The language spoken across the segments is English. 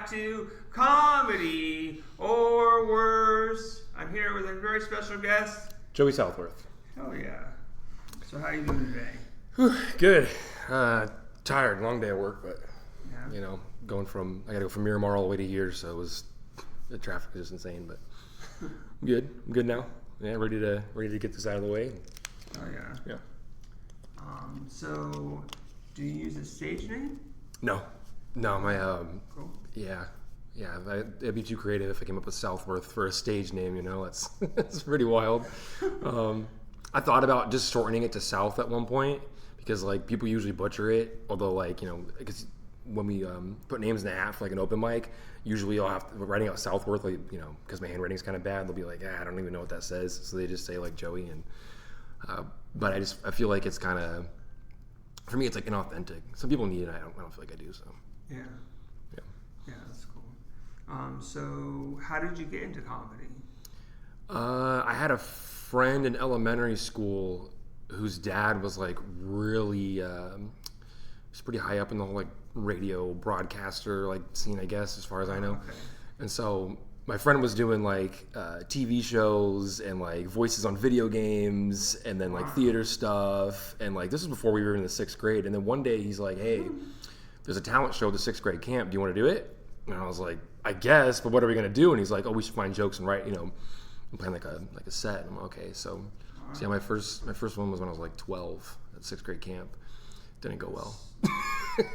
back to Comedy or Worse. I'm here with a very special guest, Joey Southworth. Oh yeah. So how you doing today? Whew, good. Tired. Long day at work, but Yeah. you know, I gotta go from Miramar all the way to here, so the traffic was just insane. But I'm good. I'm good now. Yeah, ready to get this out of the way. Oh yeah. Yeah. So do you use a stage name? No, my Cool. yeah. It'd be too creative if I came up with Southworth for a stage name. You know, it's pretty wild. I thought about just shortening it to South at one point because like people usually butcher it. Although like because when we put names in the hat for like an open mic, usually I'll have to writing out Southworth like because my handwriting's kind of bad. They'll be like, I don't even know what that says, so they just say like Joey and. But I feel like it's kind of for me it's like inauthentic. Some people need it. I don't feel like I do so. Yeah. Yeah. Yeah, that's cool. So how did you get into comedy? I had a friend in elementary school whose dad was like really, was pretty high up in the whole like radio broadcaster like scene, I guess, as far as I know. Okay. And so my friend was doing like TV shows and like voices on video games and then like theater stuff. And like this was before we were in the 6th grade. And then one day he's like, hey, there's a talent show at the 6th grade camp. Do you want to do it? And I was like, I guess, but what are we going to do? And he's like, oh, we should find jokes and write, I'm playing like a set. And I'm like, okay. So yeah, my first one was when I was like 12 at 6th grade camp. Didn't go well. Yeah,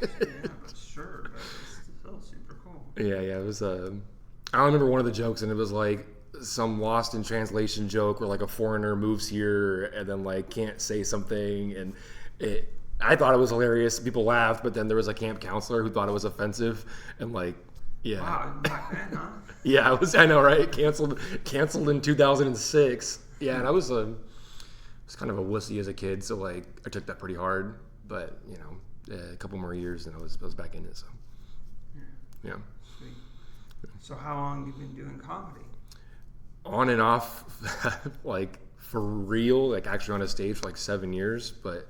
but sure. But it still super cool. Yeah. It was, I remember one of the jokes and it was like some lost in translation joke where like a foreigner moves here and then like can't say something. And I thought it was hilarious. People laughed, but then there was a camp counselor who thought it was offensive and like, yeah. Wow, back then, huh? Yeah, I know, right? Canceled in 2006. Yeah, and I was kind of a wussy as a kid, so like I took that pretty hard. But a couple more years and I was back in it. So yeah. Sweet. So how long have you been doing comedy? On and off, like for real, like actually on a stage for like 7 years. But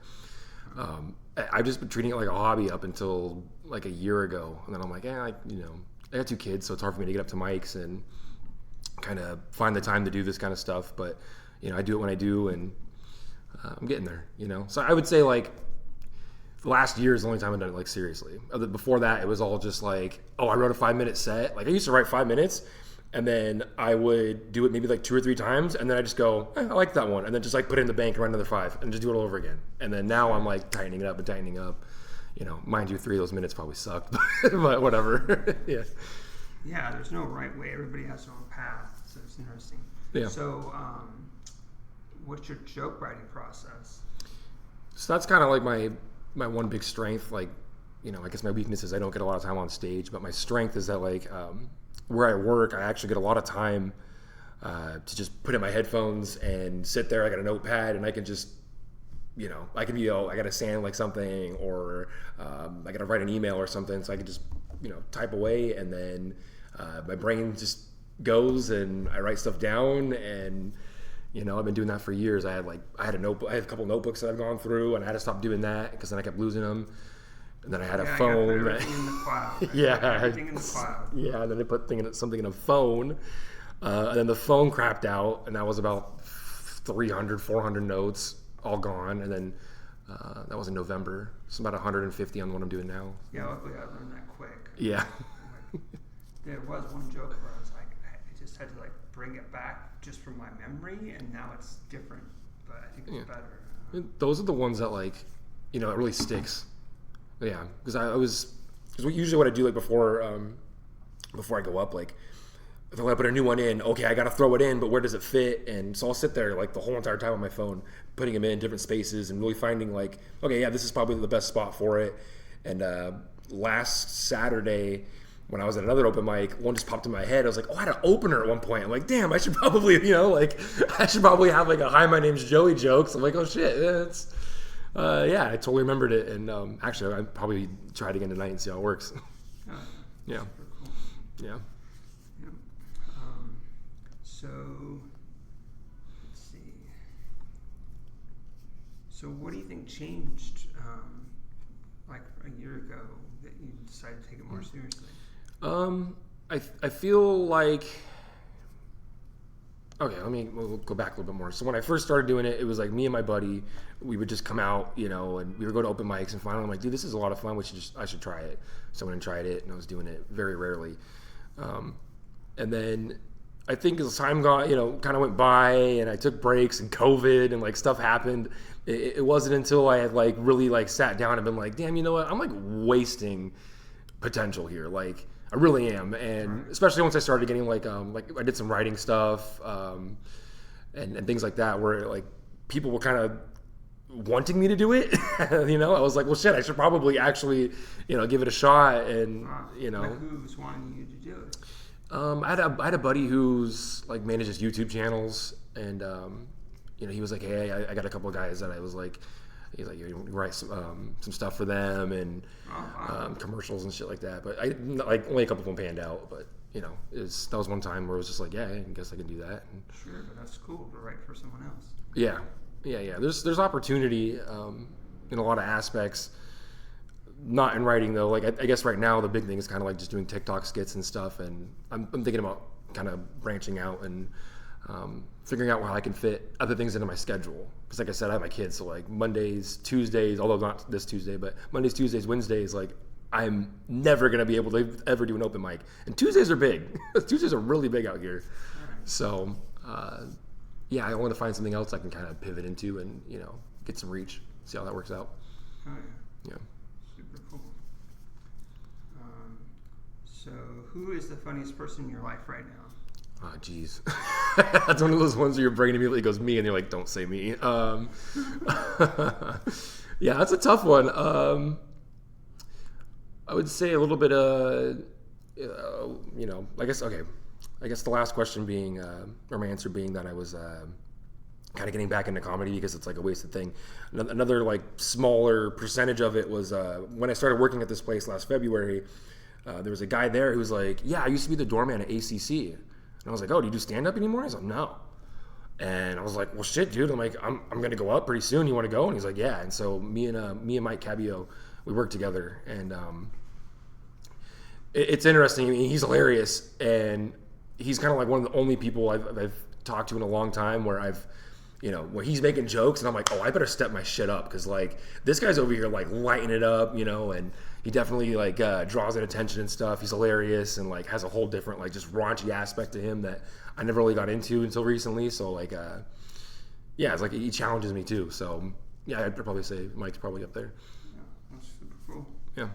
I've just been treating it like a hobby up until like a year ago, and then I'm like, I got 2 kids, so it's hard for me to get up to mics and kind of find the time to do this kind of stuff. But I do it when I do, and I'm getting there. So I would say like the last year is the only time I've done it like seriously. Before that, it was all just like, I wrote a 5-minute set. Like I used to write 5 minutes, and then I would do it maybe like 2 or 3 times, and then I just go, I like that one, and then just like put it in the bank and write another 5, and just do it all over again. And then now I'm like tightening it up and tightening up. Mind you, 3 of those minutes probably sucked, but whatever. Yeah. Yeah, there's no right way. Everybody has their own path, so it's interesting. Yeah. So, what's your joke writing process? So that's kind of like my one big strength. Like, I guess my weakness is I don't get a lot of time on stage, but my strength is that like where I work, I actually get a lot of time to just put in my headphones and sit there. I got a notepad and I can just, I can be, I got to sand like something or I got to write an email or something. So I can just, type away and then my brain just goes and I write stuff down and, I've been doing that for years. I had a couple notebooks that I've gone through and I had to stop doing that because then I kept losing them. And then I had a phone. Everything in the cloud. Yeah. Everything in the cloud. Yeah, and then they put something in a phone. And then the phone crapped out, and that was about 300, 400 notes, all gone. And then that was in November. It's about 150 on what I'm doing now. Yeah, luckily I learned that quick. Yeah. There was one joke where I was like, I just had to like bring it back just from my memory, and now it's different, but I think it's better. Those are the ones that like, it really sticks. Yeah, because usually what I do like before I go up, like if I want to put a new one in, okay, I got to throw it in, but where does it fit? And so I'll sit there like the whole entire time on my phone, putting them in different spaces and really finding like, okay, yeah, this is probably the best spot for it. And last Saturday when I was at another open mic, one just popped in my head. I was like, I had an opener at one point. I'm like, damn, I should probably, I should probably have like a hi, my name's Joey joke. So I'm like, oh shit, it's. Yeah, I totally remembered it, and actually, I'd probably try it again tonight and see how it works. Yeah. Super cool. Yeah. Yeah. So, let's see. So, what do you think changed, like a year ago, that you decided to take it more seriously? I feel like, okay, we'll go back a little bit more. So when I first started doing it, it was like me and my buddy, we would just come out, and we would go to open mics, and finally I'm like, dude, this is a lot of fun. I should try it. So I went and tried it, and I was doing it very rarely. And then I think as time got, kind of went by, and I took breaks, and COVID and like stuff happened. It wasn't until I had like really like sat down and been like, damn, you know what? I'm like wasting potential here. Like I really am. And especially once I started getting like I did some writing stuff, and things like that, where like people were kind of wanting me to do it. I was like, well, shit, I should probably actually, give it a shot. And, Like who's wanting you to do it? I had a buddy who's like manages YouTube channels, and he was like, hey, I got a couple of guys that I was like, he's like, you write some stuff for them, and commercials and shit like that. But I like only a couple of them panned out. But that was one time where it was just like, yeah, I guess I can do that. And, sure, but that's cool to write for someone else. Yeah. There's opportunity in a lot of aspects. Not in writing though. Like I guess right now the big thing is kind of like just doing TikTok skits and stuff, and I'm thinking about kind of branching out and figuring out how I can fit other things into my schedule. Because like I said, I have my kids, so like Mondays, Tuesdays, although not this Tuesday, but Mondays, Tuesdays, Wednesdays, like I'm never gonna be able to ever do an open mic. And Tuesdays are big. Tuesdays are really big out here. So I want to find something else I can kind of pivot into and get some reach. See how that works out. Oh yeah. Yeah. Super cool. So who is the funniest person in your life right now? Oh, geez. That's one of those ones where your brain immediately goes me, and you're like, don't say me. Yeah, that's a tough one. I would say a little bit I guess the last question being, or my answer being that I was kind of getting back into comedy because it's like a wasted thing. Another like smaller percentage of it was when I started working at this place last February, there was a guy there who was like, yeah, I used to be the doorman at ACC. And I was like, oh, do you do stand-up anymore? He's like, no. And I was like, well, shit, dude. I'm like, I'm going to go up pretty soon. You want to go? And he's like, yeah. And so me and Mike Cabio, we worked together. And it's interesting. I mean, he's hilarious. And he's kind of like one of the only people I've talked to in a long time where where he's making jokes and I'm like, oh, I better step my shit up because like this guy's over here like lighting it up, and he definitely like draws in attention and stuff. He's hilarious and like has a whole different like just raunchy aspect to him that I never really got into until recently. So like, it's like he challenges me too. So yeah, I'd probably say Mike's probably up there. Yeah, that's super cool. Yeah.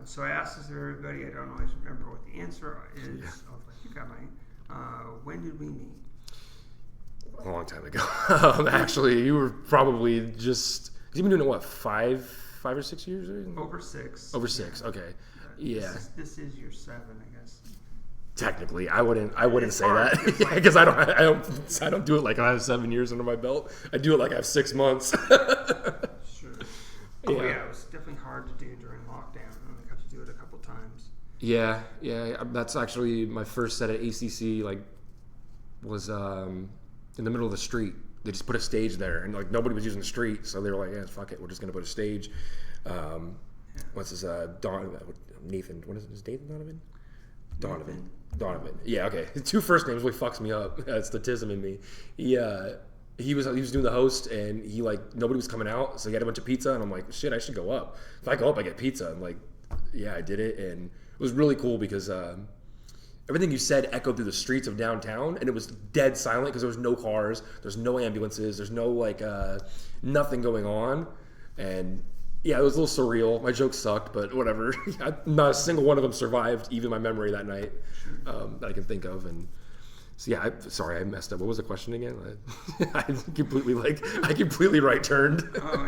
So I asked this of everybody. I don't always remember what the answer is. Yeah. Oh, I think I might. When did we meet? A long time ago. Actually, you were probably just. You've been doing it what, 5 or 6 years? Over 6. Over 6. Okay. Yeah. This is your 7, I guess. Technically, I wouldn't say that because I don't do it like I have 7 years under my belt. I do it like I have 6 months. Sure. Oh yeah, it was definitely hard to do during lockdown. I got to do it a couple times. Yeah. That's actually my first set at ACC. Like, was in the middle of the street. They just put a stage there, and like nobody was using the street, so they were like, "Yeah, fuck it, we're just gonna put a stage." What's his Nathan? What is his Nathan Donovan? Donovan. Yeah, okay. His 2 first names really fucks me up. That's the tism in me. He was doing the host, and he like nobody was coming out, so he had a bunch of pizza, and I'm like, shit, I should go up. If I go up, I get pizza. And like, yeah, I did it, and it was really cool because everything you said echoed through the streets of downtown, and it was dead silent because there was no cars, there's no ambulances, there's no like nothing going on, and yeah, it was a little surreal. My jokes sucked, but whatever. Not a single one of them survived, even my memory that night that I can think of. And so yeah, sorry, I messed up. What was the question again? I completely right turned. Oh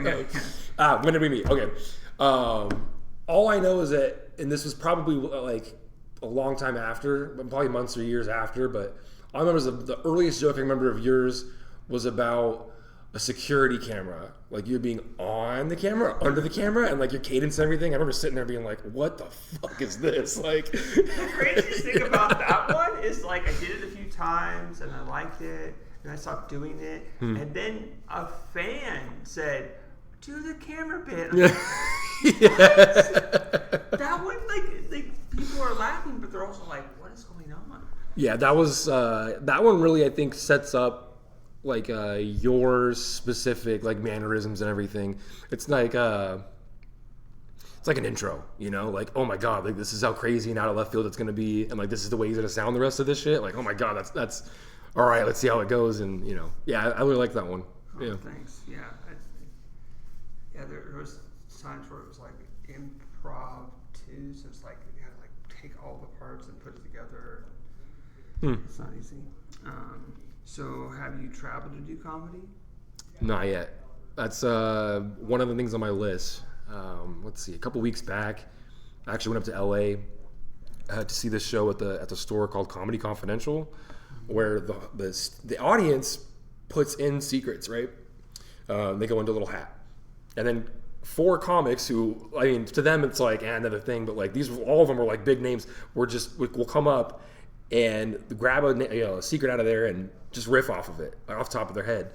yeah. When did we meet? Okay. All I know is that, and this was probably like a long time after, probably months or years after, but I remember the earliest joke I remember of yours was about a security camera, like you being on the camera, under the camera, and like your cadence and everything. I remember sitting there being like, what the fuck is this? Like, the craziest thing about that one is like I did it a few times and I liked it and I stopped doing it, and then a fan said, do the camera bit. Like, yeah. that one, like people people are laughing, but they're also like, what is going on? Yeah, that was that one really, I think, sets up like your specific like mannerisms and everything. It's like an intro, like, oh my god, like this is how crazy and out of left field it's gonna be, and like this is the way he's gonna sound the rest of this shit. Like, oh my god, that's all right. Let's see how it goes, and yeah, I really like that one. Yeah, thanks. Yeah, there was times where it was like improv too, so it's like you had to like take all the parts and put it together. It's not easy. So have you traveled to do comedy? Not yet. That's one of the things on my list. Let's see. A couple weeks back, I actually went up to LA to see this show at the store called Comedy Confidential, where the audience puts in secrets, right? They go into a little hat, and then 4 comics who, I mean, to them it's like another thing, but like all of them were like big names. We'll come up and grab a secret out of there and just riff off of it, off the top of their head.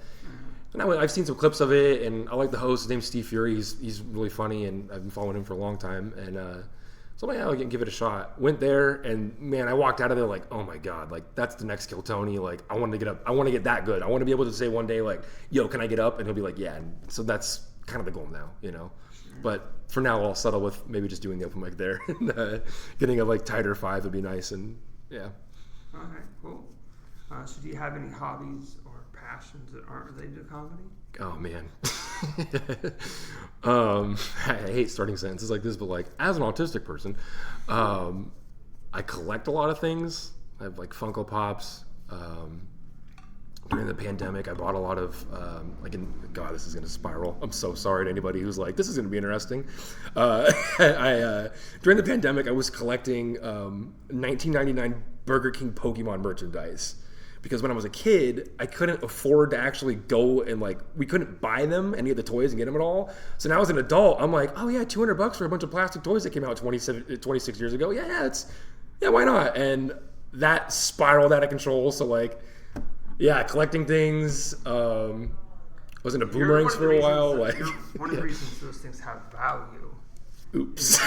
And I've seen some clips of it, and I like the host. His name's Steve Fury. He's really funny, and I've been following him for a long time. And so I'm like, I'll give it a shot. Went there, and man, I walked out of there like, oh my god, like that's the next Kill Tony. Like I want to get up. I want to get that good. I want to be able to say one day like, yo, can I get up? And he'll be like, yeah. And so that's kind of the goal now, But for now, I'll settle with maybe just doing the open mic there. And, getting a like tighter 5 would be nice, and yeah. All right, cool. So do you have any hobbies or passions that aren't related to comedy? Oh man. I hate starting sentences like this, but like as an autistic person, I collect a lot of things. I have like Funko Pops. During the pandemic, I bought a lot of God, this is gonna spiral. I'm so sorry to anybody who's like, this is gonna be interesting. During the pandemic, I was collecting 1999 Burger King Pokemon merchandise. Because when I was a kid, I couldn't afford to actually go and we couldn't buy them, any of the toys, and get them at all. So now as an adult, I'm like, oh yeah, $200 for a bunch of plastic toys that came out 26 years ago. Yeah, why not? And that spiraled out of control. So yeah, collecting things. Was into boomerangs for a while. One of the reasons those things have value. Oops.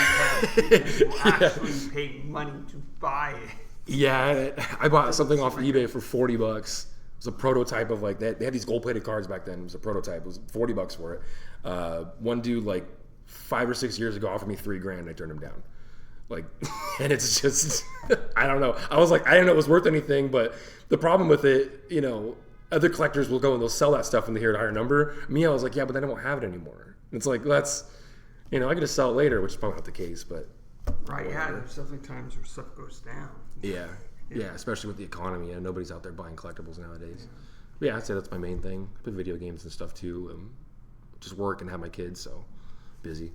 Because you actually paid money to buy it. Yeah, I bought something off eBay for $40. It was a prototype of they had these gold-plated cards back then. It was a prototype. It was $40 for it. One dude 5 or 6 years ago offered me $3,000 and I turned him down. And it's just I don't know. I was like, I didn't know it was worth anything, but the problem with it, other collectors will go and they'll sell that stuff when they hear a higher number. Me, I was like, yeah, but then I won't have it anymore. It's like that's I can just sell it later, which is probably not the case, but right, yeah, there's definitely times where stuff goes down. Yeah, especially with the economy. Nobody's out there buying collectibles nowadays. Yeah, I'd say that's my main thing. I play video games and stuff too. Just work and have my kids, so busy.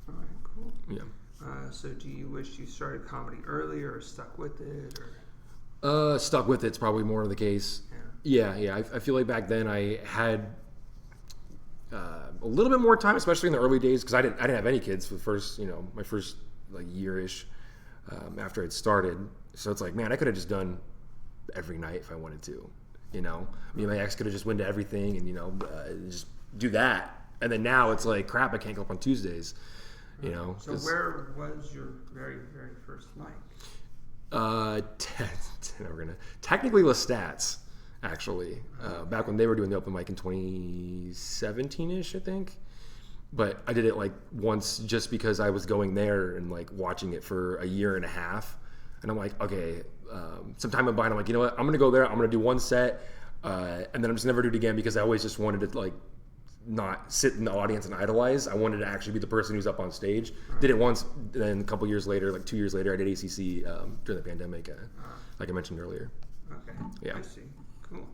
All right, cool. Yeah. So do you wish you started comedy earlier or stuck with it? Stuck with it's probably more of the case. Yeah. I feel like back then I had a little bit more time, especially in the early days, because I didn't have any kids for the first, my first year-ish after I'd started. So it's like, man, I could have just done every night if I wanted to, Me and my ex could have just went to everything and, just do that. And then now it's like, crap, I can't go up on Tuesdays, So where was your very, very first mic? Technically Lestat's, actually. Back when they were doing the open mic in 2017-ish, I think. But I did it once just because I was going there and watching it for a year and a half. And I'm like, okay, sometime went by and I'm like, you know what? I'm going to go there. I'm going to do one set. And then I'm just never do it again because I always just wanted to not sit in the audience and idolize. I wanted to actually be the person who's up on stage. Right. Did it once. Then a couple years later, 2 years later, I did ACC during the pandemic, like I mentioned earlier. Okay. Yeah. I see. Cool.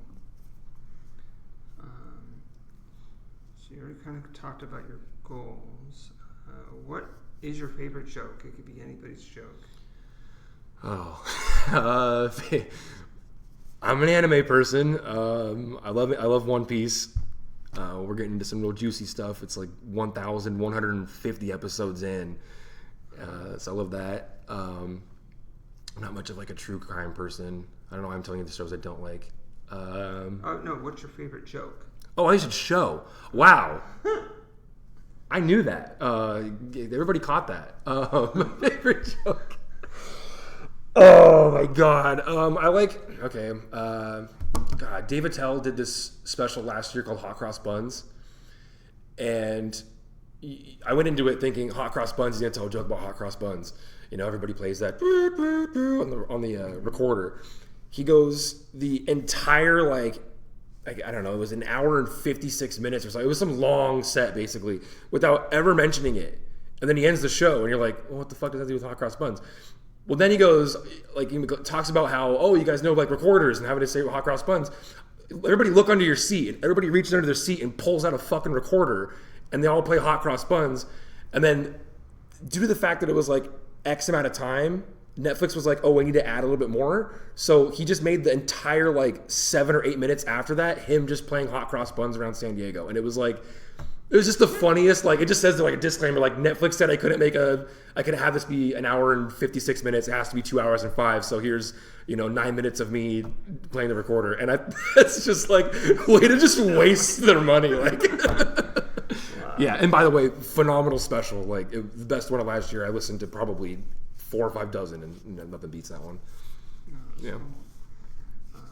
So you already kind of talked about your goals. What is your favorite joke? It could be anybody's joke. Oh, I'm an anime person. I love it. I love One Piece. We're getting into some real juicy stuff. It's 1,150 episodes in. So I love that. I'm not much of a true crime person. I don't know why I'm telling you the shows I don't like. No, what's your favorite joke? Oh, I should show. Wow. I knew that. Everybody caught that. My favorite joke. Oh my god. I like. Okay. God, Dave Attell did this special last year called Hot Cross Buns, and I went into it thinking hot cross buns. He's gonna tell a joke about hot cross buns. You know, everybody plays that on the recorder. He goes the entire I don't know. It was an hour and 56 minutes or so. It was some long set basically without ever mentioning it. And then he ends the show, and you're like, well, what the fuck does that do with hot cross buns? Well, then he goes, he talks about how, oh, you guys know recorders and having to say hot cross buns. Everybody look under your seat, and everybody reaches under their seat and pulls out a fucking recorder, and they all play hot cross buns. And then, due to the fact that it was X amount of time, Netflix was like, oh, we need to add a little bit more. So he just made the entire 7 or 8 minutes after that him just playing hot cross buns around San Diego, and it was just the funniest. It just says a disclaimer, Netflix said I could have this be an hour and 56 minutes. It has to be 2 hours and 5. So here's 9 minutes of me playing the recorder, and it's just way to just waste their money. Yeah. And by the way, phenomenal special. The best one of last year. I listened to probably 4 or 5 dozen, and nothing beats that one. Yeah.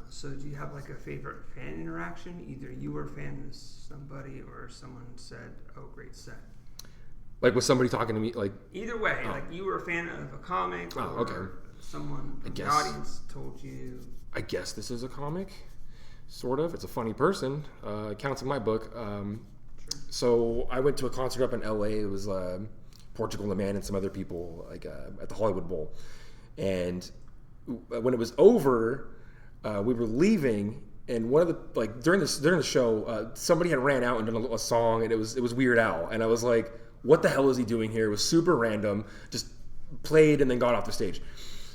So do you have a favorite fan interaction? Either you were a fan of somebody or someone said, oh, great set. Was somebody talking to me? Either way, you were a fan of a comic or someone from the audience told you. I guess this is a comic, sort of. It's a funny person. Counts in my book. Sure. So I went to a concert up in LA. It was Portugal the Man and some other people at the Hollywood Bowl. And when it was over, we were leaving, and one of the during the show, somebody had ran out and done a song, and it was Weird Al, and I was like, what the hell is he doing here? It was super random, just played and then got off the stage.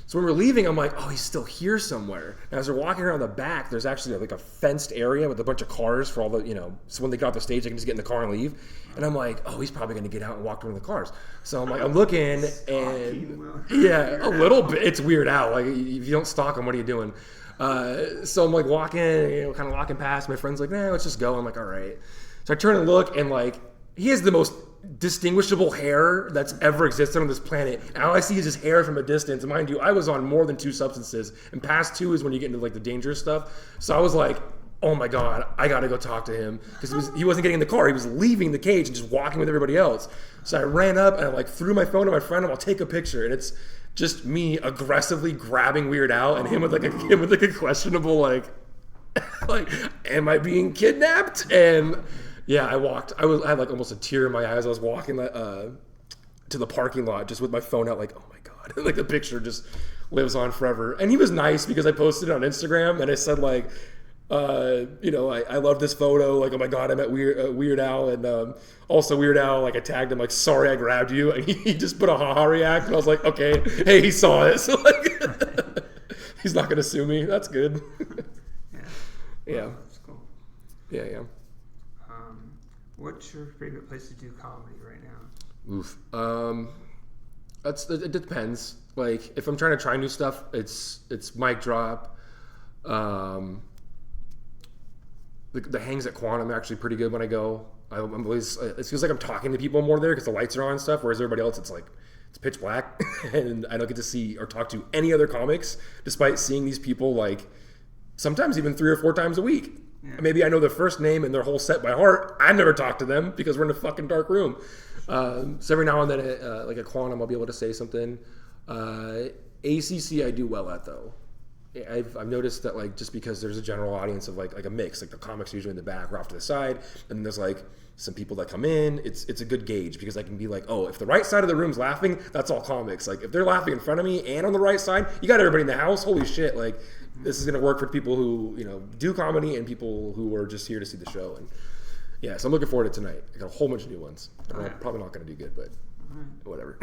So when we're leaving, I'm like, oh, he's still here somewhere. And as we're walking around the back, there's actually a fenced area with a bunch of cars for all the, so when they get off the stage, they can just get in the car and leave. And I'm like, oh, he's probably going to get out and walk around the cars. So I'm looking, and yeah, a little bit. It's Weird Al. If you don't stalk him, what are you doing? So I'm walking, kind of walking past. My friend's like, nah, let's just go. I'm like, all right. So I turn and look, and he has the most distinguishable hair that's ever existed on this planet. And all I see is his hair from a distance. And mind you, I was on more than 2 substances, and past 2 is when you get into the dangerous stuff. So I was like, oh my god, I gotta go talk to him, because he wasn't getting in the car. He was leaving the cage and just walking with everybody else. So I ran up and I threw my phone to my friend, and I'll take a picture. And it's just me aggressively grabbing Weird Al, and him with a questionable am I being kidnapped? And yeah, I had almost a tear in my eyes. I was walking to the parking lot just with my phone out, oh my god, the picture just lives on forever. And he was nice, because I posted it on Instagram, and I said I love this photo. Oh my god, I met Weird Al, and also Weird Al. I tagged him sorry I grabbed you, and he just put a haha react, and I was like, okay, hey, he saw it, so he's not gonna sue me. That's good. Yeah. That's cool. Yeah. What's your favorite place to do comedy right now? Oof. It depends. If I'm trying to try new stuff, it's mic drop. The hangs at Quantum are actually pretty good when I go. I'm always, it feels like I'm talking to people more there because the lights are on and stuff, whereas everybody else, it's pitch black, and I don't get to see or talk to any other comics, despite seeing these people sometimes even 3 or 4 times a week. Yeah. Maybe I know their first name and their whole set by heart. I never talked to them because we're in a fucking dark room. So every now and then, at Quantum, I'll be able to say something. ACC, I do well at, though. I've noticed that just because there's a general audience of a mix, the comics are usually in the back or off to the side, and then there's some people that come in. It's a good gauge, because I can be oh, if the right side of the room's laughing, that's all comics. If they're laughing in front of me and on the right side, you got everybody in the house. Holy shit! This is gonna work for people who do comedy and people who are just here to see the show. And yeah, so I'm looking forward to tonight. I got a whole bunch of new ones. I'm probably not gonna do good, but whatever.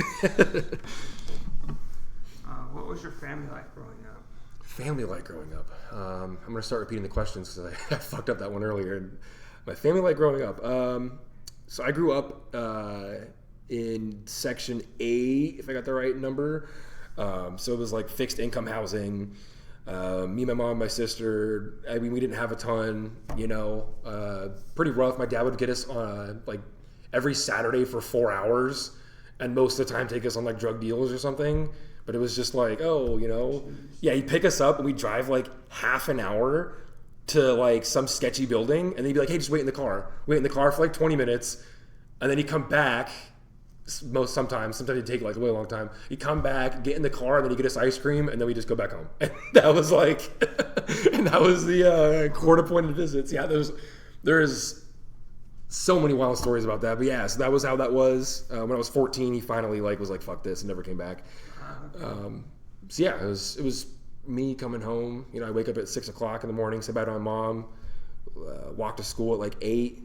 What was your family like growing up? Family like growing up. I'm gonna start repeating the questions because I fucked up that one earlier. My family like growing up. So I grew up in Section A, if I got the right number. So it was fixed income housing. Me, my mom, my sister. I mean, we didn't have a ton. Pretty rough. My dad would get us every Saturday for 4 hours, and most of the time take us on drug deals or something. But it was just like, oh, yeah, he'd pick us up and we'd drive like half an hour to like some sketchy building, and then he'd be like, hey, just wait in the car. Wait in the car for like 20 minutes, and then he'd come back. Sometimes he'd take like a really long time. He'd come back, get in the car, and then he'd get us ice cream, and then we just go back home. And that was like, and that was the court-appointed visits. Yeah, there's so many wild stories about that. But yeah, so that was how that was. When I was 14, he finally like was like, fuck this, and never came back. So yeah, it was me coming home. I wake up at 6 o'clock in the morning, say bye to my mom, walk to school at like 8.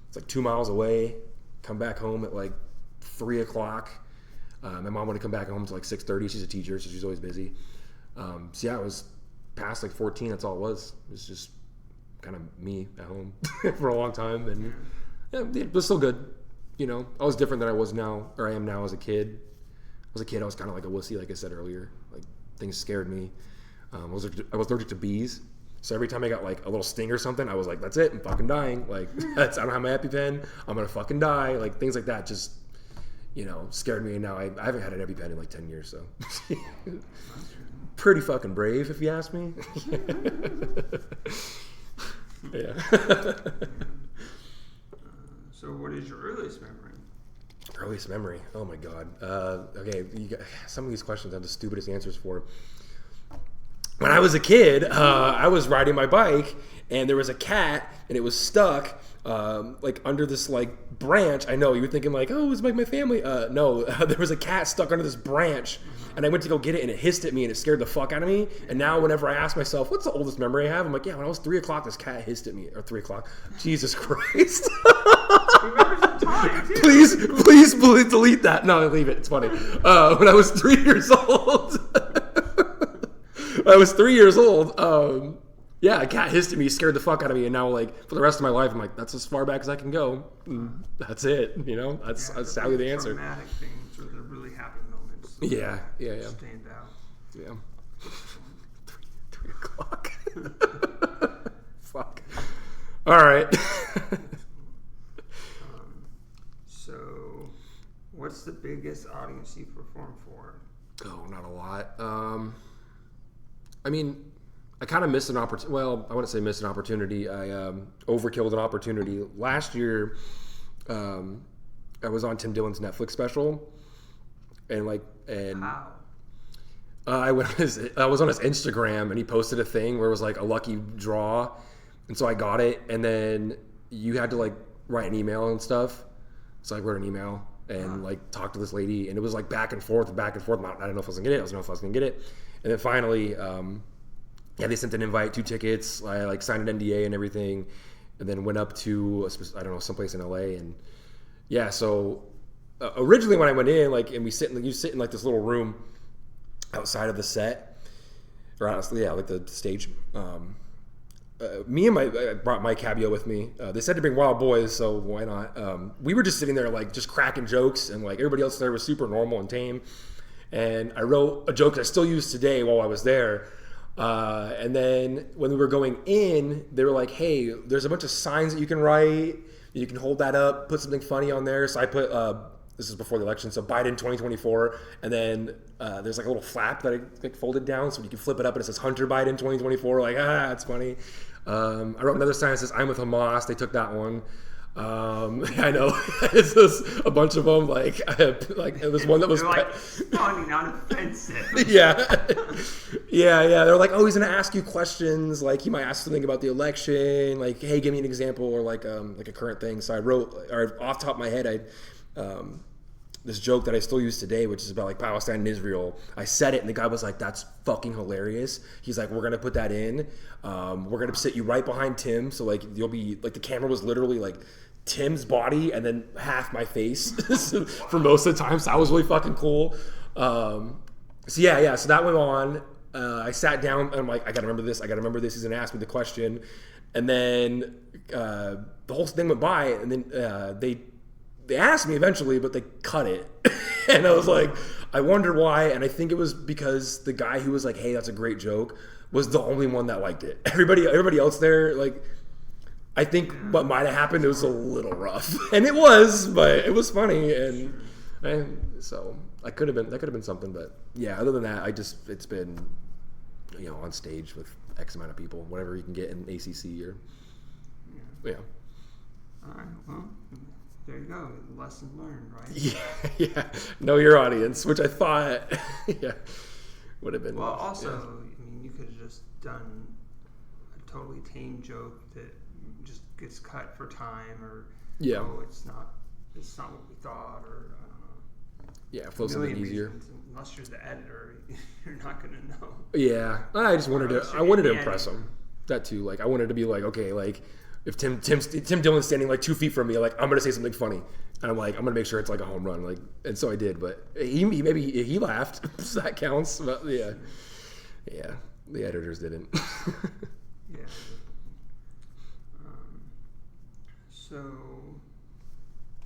It's like 2 miles away. Come back home at like 3 o'clock. My mom wanted to come back home to like 6:30. She's a teacher, so she's always busy. So yeah, it was past like 14. That's all it was. It was just kind of me at home for a long time, and yeah, it was still good. I was different than I was now, or I am now as a kid. As a kid, I was kind of like a wussy, like I said earlier. Like things scared me. I was allergic to bees. So every time I got like a little sting or something, I was like, that's it, I'm fucking dying. Like I don't have my EpiPen, I'm gonna fucking die. Like things like that just, scared me. And now I haven't had an EpiPen in like 10 years, so pretty fucking brave if you ask me. Yeah. So what is your earliest memory? Earliest memory? Oh my God. Okay, some of these questions I have the stupidest answers for. When I was a kid, I was riding my bike, and there was a cat, and it was stuck like under this like branch. I know you were thinking like, oh, it's like my family. No, there was a cat stuck under this branch, and I went to go get it, and it hissed at me, and it scared the fuck out of me. And now whenever I ask myself, what's the oldest memory I have? I'm like, yeah, when I was 3 o'clock, this cat hissed at me. Or 3 o'clock. Jesus Christ. Remember some time, too. Please delete that. No, leave it. It's funny. When I was 3 years old. When I was 3 years old. Yeah, a cat hissed at me, scared the fuck out of me, and now like for the rest of my life, I'm like, that's as far back as I can go. And that's it. That's sadly the answer. Traumatic things or the really happy moments. Yeah. Stand out. Yeah. 3 o'clock. Fuck. All right. So, what's the biggest audience you've performed for? Oh, not a lot. I mean, I kind of missed an opportunity. Well, I wouldn't say missed an opportunity. I overkilled an opportunity. Last year, I was on Tim Dillon's Netflix special. How? I was on his Instagram, and he posted a thing where it was like a lucky draw. And so I got it. And then you had to like write an email and stuff. So I wrote an email and like talked to this lady. And it was like back and forth. I didn't know if I was going to get it. I don't know if I was going to get it. And then finally, they sent an invite, 2 tickets. I like signed an NDA and everything, and then went up to someplace in LA. And yeah, so originally when I went in, like, and you sit in like this little room outside of the set, or honestly, yeah, like the stage. I brought my Cabio with me. They said to bring wild boys, so why not? We were just sitting there like just cracking jokes, and like everybody else there was super normal and tame. And I wrote a joke that I still use today while I was there. And then when we were going in, they were like, hey, there's a bunch of signs that you can write. You can hold that up, put something funny on there. So I put, this is before the election, so Biden 2024. And then there's like a little flap that I like folded down so you can flip it up and it says Hunter Biden 2024. Like, it's funny. I wrote another sign that says I'm with Hamas. They took that one. I know. It's just a bunch of them. Like it was one that was like funny, not offensive. Yeah. They're like, oh, he's gonna ask you questions. Like he might ask something about the election. Like, hey, give me an example or like a current thing. So I wrote, or off the top of my head, this joke that I still use today, which is about like Palestine and Israel. I said it, and the guy was like, "That's fucking hilarious." He's like, "We're gonna put that in. We're gonna sit you right behind Tim, so like you'll be like the camera was literally like Tim's body and then half my face for most of the time." So that was really fucking cool. So that went on. I sat down and I'm like, I gotta remember this. He's gonna ask me the question, and then the whole thing went by, and then they asked me eventually, but they cut it. And I was like, I wonder why. And I think it was because the guy who was like, hey, that's a great joke, was the only one that liked it. Everybody else there, like, I think what might have happened, it was a little rough. And it was, but it was funny. And so, That could have been something, but yeah. Other than that, it's been, on stage with X amount of people, whatever you can get in ACC or yeah. All right. Well, there you go. Lesson learned, right? Yeah. Know your audience, which I thought, would have been. Well, also, I mean, you could have just done a totally tame joke that just gets cut for time, or it's not what we thought, or I don't know. Yeah, flow something easier. Unless you're the editor, you're not gonna know. Yeah, I just wanted to impress him. That too, like I wanted to be like, okay, like if Tim Dillon's standing like 2 feet from me, like I'm gonna say something funny, and I'm gonna make sure it's like a home run, like, and so I did. But he laughed, so that counts. But yeah, the editors didn't. Yeah. So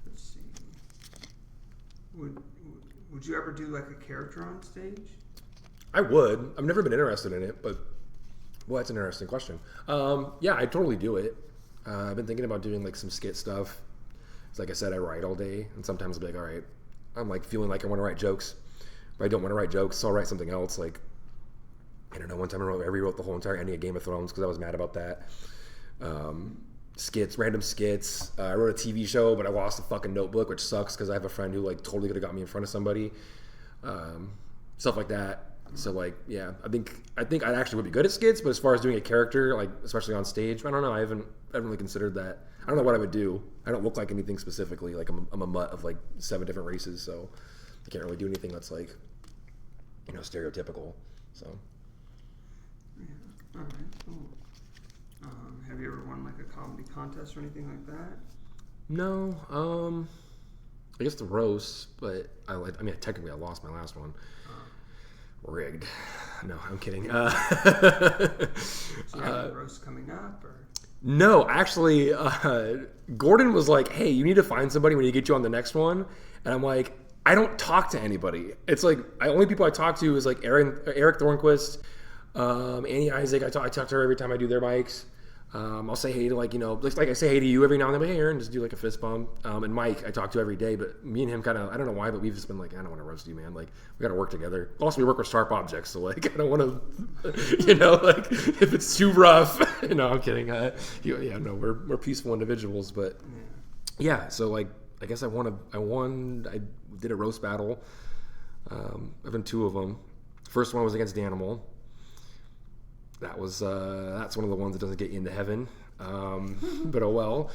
let's see. Would you ever do like a character on stage? I would. I've never been interested in it, but that's an interesting question. Yeah, I'd totally do it. I've been thinking about doing like some skit stuff. It's like I said, I write all day, and sometimes I'll be like, all right, I'm like feeling like I want to write jokes, but I don't want to write jokes, so I'll write something else. Like, I don't know, one time I rewrote the whole entire ending of Game of Thrones because I was mad about that. Skits, random skits. I wrote a TV show, but I lost a fucking notebook, which sucks because I have a friend who like totally could have got me in front of somebody. Stuff like that. So like, yeah, I think I actually would be good at skits, but as far as doing a character, like especially on stage, I don't know. I haven't really considered that. I don't know what I would do. I don't look like anything specifically. Like I'm a mutt of like 7 different races, so I can't really do anything that's like, stereotypical. So. Yeah. All right. Cool. Have you ever won like a comedy contest or anything like that? No. I guess the roast, but technically I lost my last one. Rigged. No, I'm kidding. Do you have a roast coming up, or? No, actually, Gordon was like, "Hey, you need to find somebody when you get you on the next one," and I'm like, "I don't talk to anybody. It's like only people I talk to is like Eric Thornquist, Annie Isaac. I talk to her every time I do their mics. I'll say hey to like I say hey to you every now and then, but hey Aaron, just do like a fist bump. And Mike I talk to every day, but me and him kind of, I don't know why, but we've just been like, I don't want to roast you, man. Like we got to work together. Also, we work with sharp objects, so like I don't want to, like if it's too rough. No, I'm kidding. We're peaceful individuals, but yeah. So like I guess I did a roast battle. I've done 2 of them. First one was against Danimal. That's one of the ones that doesn't get you into heaven, but oh well.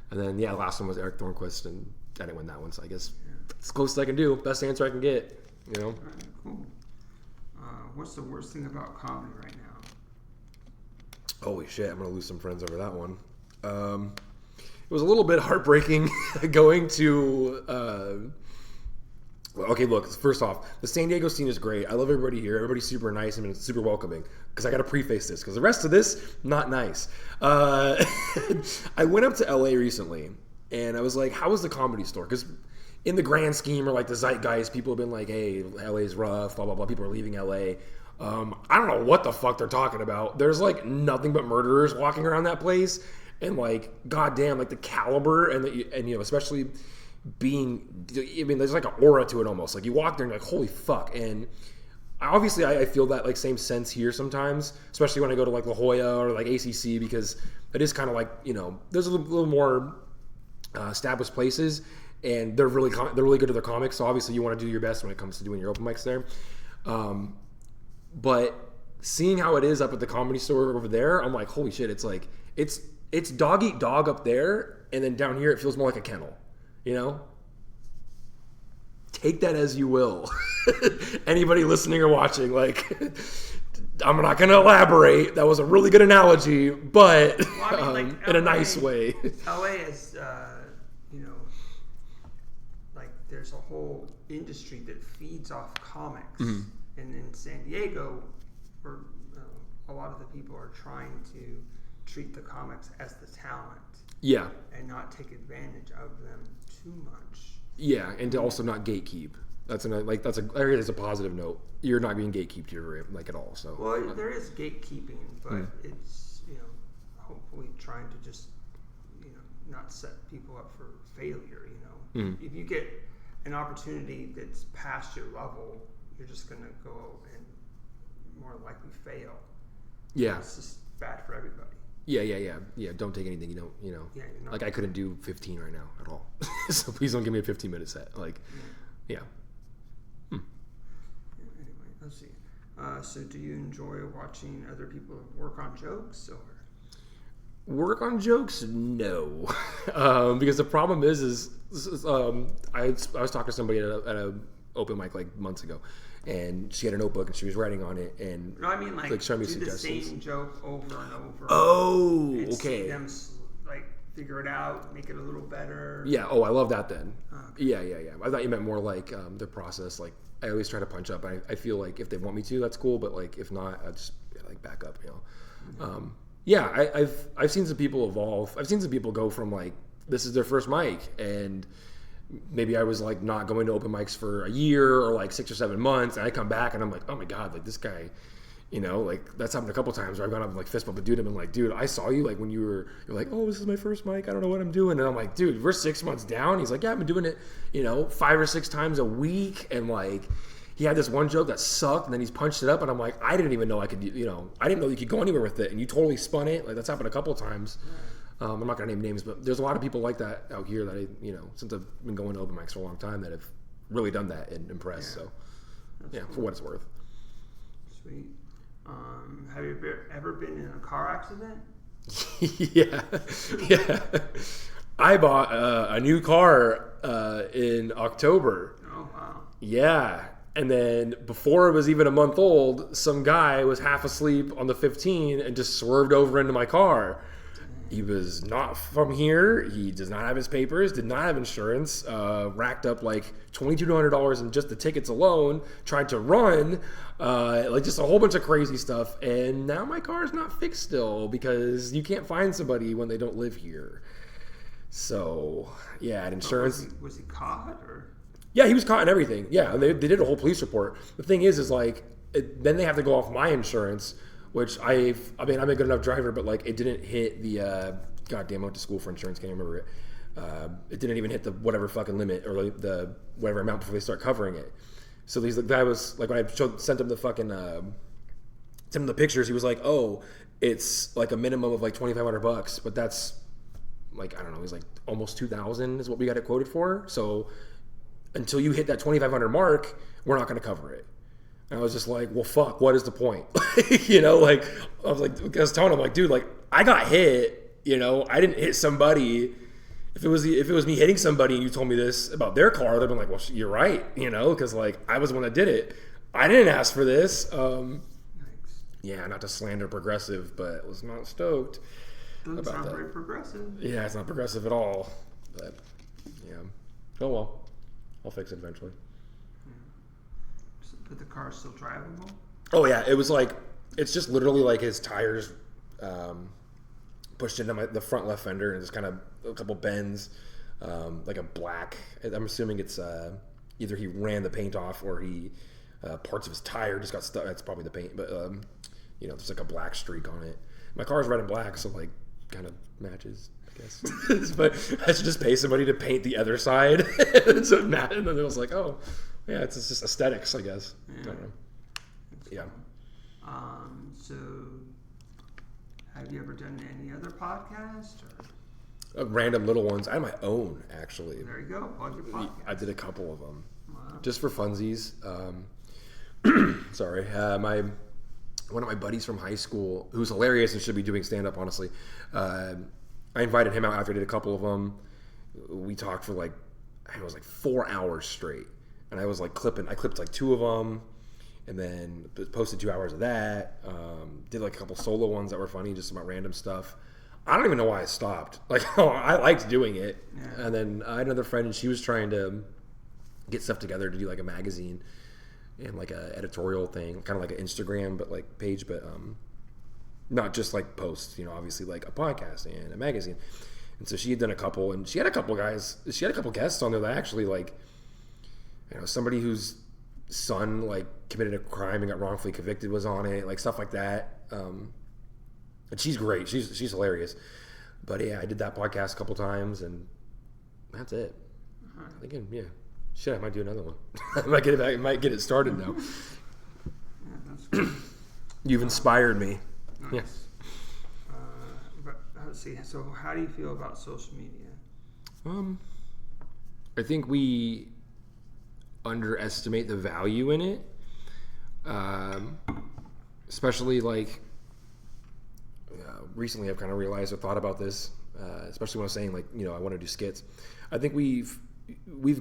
And then last one was Eric Thornquist, and I didn't win that one, so I guess it's as close as I can do. Best answer I can get, All right, cool. What's the worst thing about comedy right now? Holy shit, I'm gonna lose some friends over that one. It was a little bit heartbreaking going to. Okay, look, first off, the San Diego scene is great. I love everybody here. Everybody's super nice and super welcoming. Because I got to preface this, because the rest of this, not nice. I went up to LA recently, and I was like, how was the Comedy Store? Because in the grand scheme, or like the zeitgeist, people have been like, hey, LA's rough, blah, blah, blah. People are leaving LA. I don't know what the fuck they're talking about. There's like nothing but murderers walking around that place. And like, goddamn, like the caliber and especially there's like an aura to it almost. Like you walk there and you're like, holy fuck. And obviously I feel that like same sense here sometimes, especially when I go to like La Jolla or like ACC, because it is kind of like, there's a little more established places, and they're really good at their comics. So obviously you want to do your best when it comes to doing your open mics there. But seeing how it is up at the Comedy Store over there, I'm like, holy shit, it's like, it's dog eat dog up there. And then down here, it feels more like a kennel. Take that as you will. Anybody listening or watching, like, I'm not going to elaborate. That was a really good analogy, but in a nice way. LA is, like, there's a whole industry that feeds off comics. Mm-hmm. And in San Diego, a lot of the people are trying to treat the comics as the talent. Yeah. And not take advantage of them too much. Yeah, and to also not gatekeep. That's a positive note. You're not being gatekeeped here like at all. So there is gatekeeping, but it's hopefully trying to just not set people up for failure. If you get an opportunity that's past your level, you're just going to go and more likely fail. Yeah. It's just bad for everybody. Yeah. Don't take anything you don't, Yeah, you're not like I couldn't do 15 right now at all. So please don't give me a 15-minute set. Like, yeah. Anyway, let's see. So do you enjoy watching other people work on jokes or? Work on jokes? No. Because the problem is I was talking to somebody at a open mic like months ago, and she had a notebook and she was writing on it and No, I mean like showing me do the suggestions. same joke over and over. Oh, and okay. See them like figure it out, make it a little better. Yeah. Oh, I love that then. Okay. Yeah. I thought you meant more like the process. Like I always try to punch up. I feel like if they want me to, that's cool. But like if not, I just like back up. Yeah, I've seen some people evolve. I've seen some people go from like this is their first mic, and maybe I was like not going to open mics for a year or like 6 or 7 months, and I come back and I'm like, oh my god, like this guy, like that's happened a couple times where I've gone up and like fist bump a dude and been like, dude, I saw you like when you're like, oh, this is my first mic, I don't know what I'm doing, and I'm like, dude, we're 6 months down. He's like, yeah, I've been doing it, 5 or 6 times a week, and like. He had this one joke that sucked, and then he's punched it up, and I'm like, I didn't even know I could, I didn't know you could go anywhere with it, and you totally spun it. Like, that's happened a couple of times. I'm not going to name names, but there's a lot of people like that out here that since I've been going to open mics for a long time, that have really done that and impressed. Yeah. So, That's cool. For what it's worth. Sweet. Have you ever been in a car accident? Yeah. I bought a new car in October. Oh, wow. Yeah. And then before it was even a month old, some guy was half asleep on the 15 and just swerved over into my car. He was not from here. He does not have his papers, did not have insurance, racked up like $2,200 in just the tickets alone, tried to run, like just a whole bunch of crazy stuff. And now my car is not fixed still because you can't find somebody when they don't live here. So, yeah, at insurance. Was he caught or? Yeah, he was caught and everything. Yeah, and they did a whole police report. The thing is like, then they have to go off my insurance, which I'm a good enough driver, but like it didn't hit the, goddamn, I went to school for insurance, can't remember it. It didn't even hit the whatever fucking limit or the whatever amount before they start covering it. So the guy was like, when I sent him the fucking, sent him the pictures, he was like, oh, it's like a minimum of like $2,500, but that's like, I don't know, he's like almost 2,000 is what we got it quoted for. So until you hit that 2,500 mark, we're not going to cover it. And I was just like, well, fuck, what is the point? Like, I was telling him, like, dude, like, I got hit, I didn't hit somebody. If it was me hitting somebody and you told me this about their car, they'd been like, well, you're right, because, like, I was the one that did it. I didn't ask for this. Yeah, not to slander Progressive, but was not stoked Doesn't about sound that. very progressive. Yeah, it's not progressive at all. But, yeah. Oh, well. I'll fix it eventually. But the car's still drivable? Oh, yeah. It was like, it's just literally like his tires pushed into the front left fender and just kind of a couple bends, like a black. I'm assuming it's either he ran the paint off or he parts of his tire just got stuck. That's probably the paint, but there's like a black streak on it. My car's red and black, so like kind of matches, I guess. But I should just pay somebody to paint the other side. And then it was like, oh, yeah, it's just aesthetics, I guess. Yeah. I don't know. Yeah. So have you ever done any other podcast? Or? Random little ones. I had my own, actually. There you go. Plug your podcast. I did a couple of them. Wow. Just for funsies. Sorry. One of my buddies from high school, who's hilarious and should be doing stand-up, honestly, I invited him out after I did a couple of them. We talked for like 4 hours straight. And I was like I clipped like 2 of them and then posted 2 hours of that. Did like a couple solo ones that were funny, just about random stuff. I don't even know why I stopped. Like, I liked doing it. Yeah. And then I had another friend and she was trying to get stuff together to do like a magazine and like a editorial thing, kind of like an Instagram, but like page, but not just like posts, obviously like a podcast and a magazine. And so she had done a couple, and she had a couple guests on there that actually like, somebody whose son like committed a crime and got wrongfully convicted was on it, like stuff like that. And she's great. She's hilarious. But yeah, I did that podcast a couple times, and that's it. Uh-huh. Again, yeah. Shit, I might do another one. I might get it started now. Yeah, that's good. You've inspired me. Nice. Yeah. But let's see. So, how do you feel about social media? I think we underestimate the value in it. Especially like recently I've kind of realized or thought about this, especially when I was saying like, I want to do skits. I think we've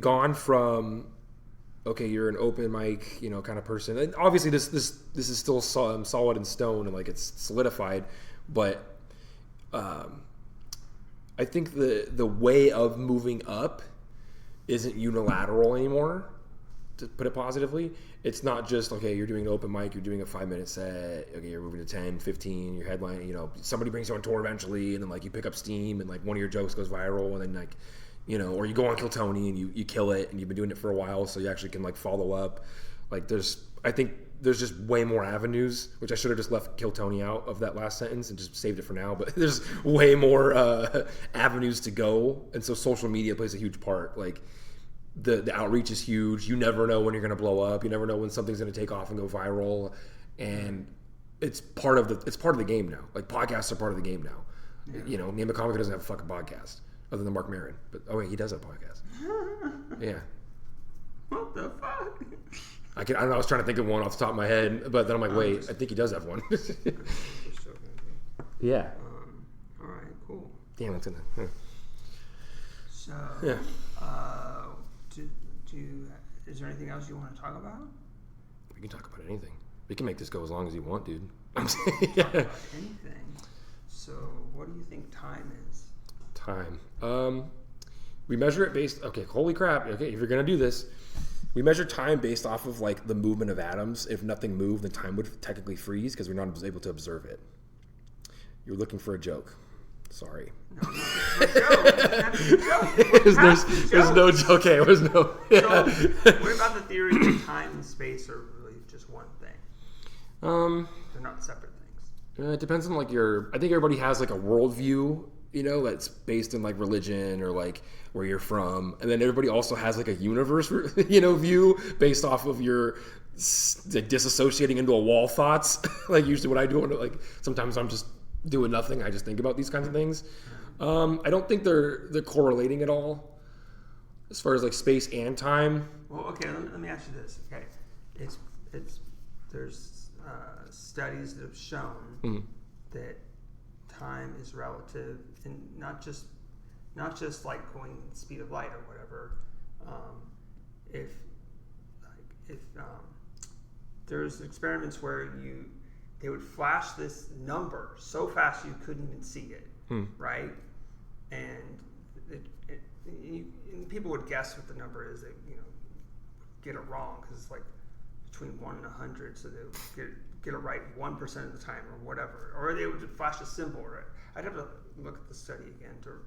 gone from, okay, you're an open mic, kind of person. And obviously this is still solid in stone and like it's solidified, but I think the way of moving up isn't unilateral anymore, to put it positively. It's not just, okay, you're doing an open mic, you're doing a 5-minute set, okay, you're moving to 10, 15, you're headlining, somebody brings you on tour eventually, and then like you pick up steam and like one of your jokes goes viral, and then like, or you go on Kill Tony and you kill it and you've been doing it for a while, so you actually can like follow up. Like I think there's just way more avenues, which I should have just left Kill Tony out of that last sentence and just saved it for now, but there's way more avenues to go, and so social media plays a huge part. Like the outreach is huge. You never know when you're going to blow up. You never know when something's going to take off and go viral, and it's part of the game now. Like podcasts are part of the game now. Yeah. Name a comic who doesn't have a fucking podcast other than Mark Maron, but oh wait, he does have a podcast. Yeah. What the fuck? I don't know. I was trying to think of one off the top of my head, but then I'm like, wait, I think he does have one. Yeah. All right. Cool. Damn, it's in there. So. Yeah. Is there anything else you want to talk about? We can talk about anything. We can make this go as long as you want, dude. Talk about anything. So, what do you think time is? Time. We measure it based. Okay, holy crap. Okay, if you're gonna do this, we measure time based off of like the movement of atoms. If nothing moved, then time would technically freeze because we're not able to observe it. You're looking for a joke. Sorry. No, there's no joke. Okay, it was no. Yeah. So, what about the theory that time and space are really just one thing? They're not separate things. It depends on like I think everybody has like a worldview, that's based in like religion or like where you're from, and then everybody also has like a universe, view based off of your like disassociating into a wall thoughts. Like usually what I do, like sometimes I'm just doing nothing. I just think about these kinds of things. I don't think they're correlating at all as far as like space and time. Well, okay. Let me ask you this. Okay, there's studies that have shown that time is relative, and not just like going the speed of light or whatever. If there's experiments where they would flash this number so fast you couldn't even see it, right? And people would guess what the number is. They get it wrong because it's like between 1 and 100, so they would get it right 1% of the time or whatever. Or they would flash a symbol. Right? I'd have to look at the study again to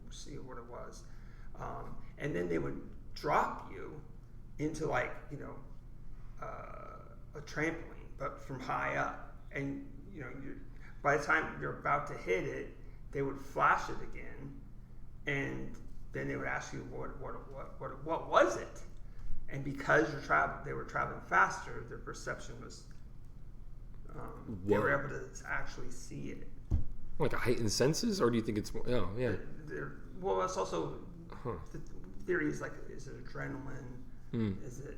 see what it was. And then they would drop you into like a trampoline, but from high up. And by the time you're about to hit it, they would flash it again, and then they would ask you what was it? And because they were traveling faster, their perception was they were able to actually see it. Like a heightened senses, or do you think it's more? Oh, yeah. Well, it's also the theory is like, is it adrenaline? Is it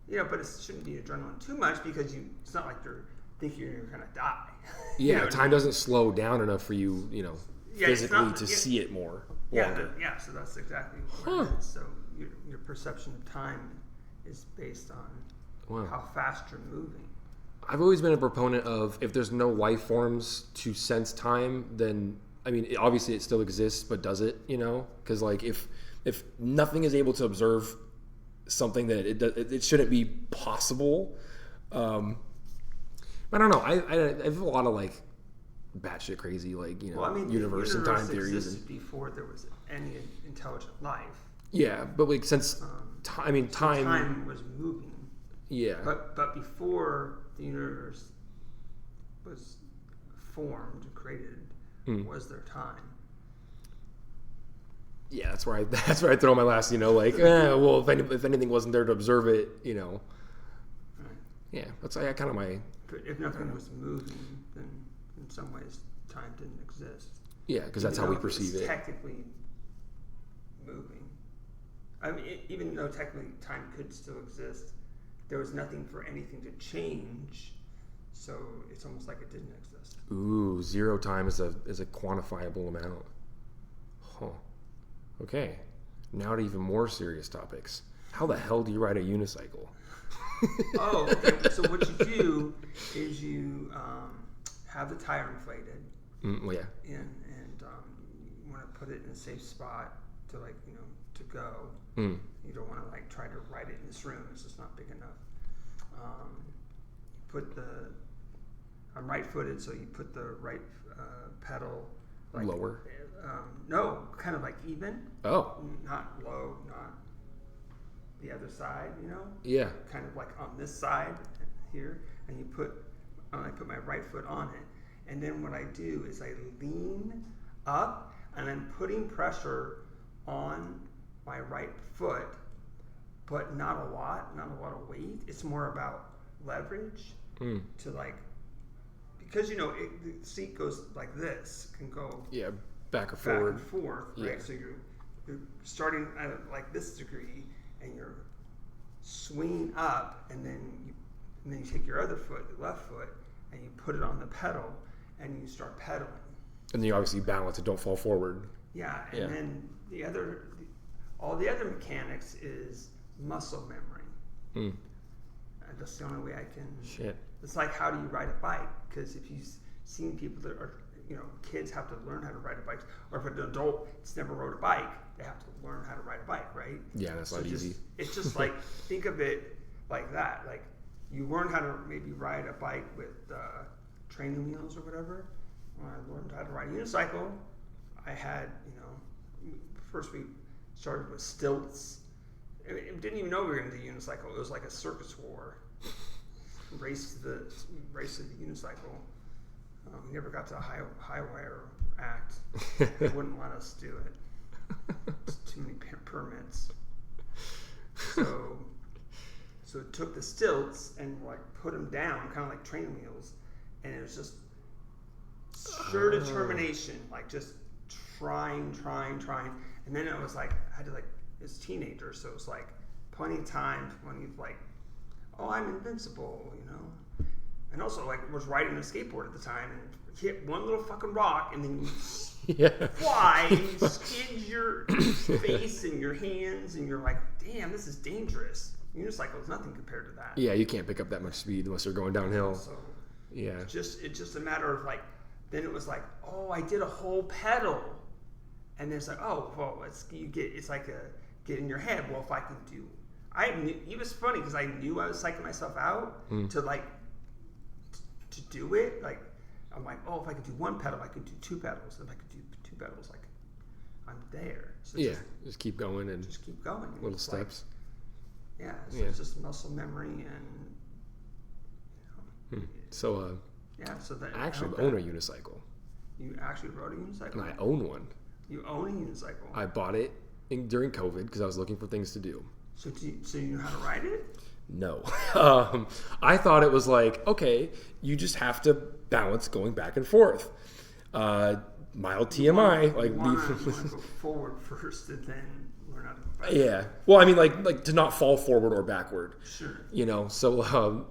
but it shouldn't be adrenaline too much because it's not like you're thinking you're gonna die. Yeah, time doesn't slow down enough for you, physically to see it more. Longer. Yeah. So that's exactly what it is. So your perception of time is based on how fast you're moving. I've always been a proponent of if there's no life forms to sense time, then obviously it still exists, but does it? Because like if nothing is able to observe something, that it shouldn't be possible. I don't know. I have a lot of like batshit crazy like universe and time theories. Existed before there was any intelligent life. Yeah, but like since time was moving. Yeah. But before the universe was formed and created, was there time? Yeah, that's where I throw my last, well, if anything wasn't there to observe it, Right. Yeah, that's kind of my. But if nothing was moving, then in some ways time didn't exist. Yeah, because that's how we perceive it. Technically moving. I mean, even though technically time could still exist, there was nothing for anything to change. So it's almost like it didn't exist. Ooh, zero time is a quantifiable amount. Huh. Okay. Now to even more serious topics. How the hell do you ride a unicycle? Oh, okay. So what you do is you have the tire inflated. Well, yeah. And you want to put it in a safe spot to to go. You don't want to try to ride it in this room. It's just not big enough. I'm right-footed, so you put the right pedal lower. No, kind of even. Oh. Not low, not the other side. Yeah. Kind of on this side here, and I put my right foot on it, and then what I do is I lean up, and I'm putting pressure on my right foot, but not a lot of weight. It's more about leverage to because the seat goes like this, can go back or forward, yeah. right? So you're starting at this degree, and you're swinging up, and then you take your other foot, the left foot, and you put it on the pedal, and you start pedaling. And then you obviously balance it, don't fall forward. Yeah, and then all the other mechanics is muscle memory. And that's the only way I can. Shit. It's like, how do you ride a bike? Because if you've seen people that are, kids have to learn how to ride a bike, or if an adult has never rode a bike, they have to learn how to ride a bike, right? Yeah, that's not easy. It's just think of it like that. Like, you learn how to maybe ride a bike with training wheels or whatever. When I learned how to ride a unicycle, I had, first we started with stilts. I didn't even know we were going to do unicycle. It was like a circus war. Race to the unicycle. We never got to a high wire act. They wouldn't let us do it. It's too many permits. So it took the stilts and put them down, kind of like training wheels, and it was just sheer determination, just trying, and then it was I had to as a teenager, so it was plenty of times when you've I'm invincible, and also was riding a skateboard at the time and hit one little fucking rock, and then you fly and you skid your face and your hands, and you're like, damn, this is dangerous. Unicycle is nothing compared to that. Yeah, you can't pick up that much speed unless you're going downhill. So yeah, it's just a matter of then it was I did a whole pedal, and then it's it's get in your head. Well, if I can do, it was funny because I knew I was psyching myself out to do it. I'm if I could do one pedal, I could do two pedals. If I could do two pedals, I'm there. So just keep going and just keep going. Little steps. It's just muscle memory and. So So that I actually own a unicycle. You actually rode a unicycle? And I own one. You own a unicycle? I bought it during COVID because I was looking for things to do. So you know how to ride it? No. I thought it was okay, you just have to balance going back and forth. Mild TMI. You want to go forward first and then learn how to go back. Yeah. Well, I mean, to not fall forward or backward. Sure. So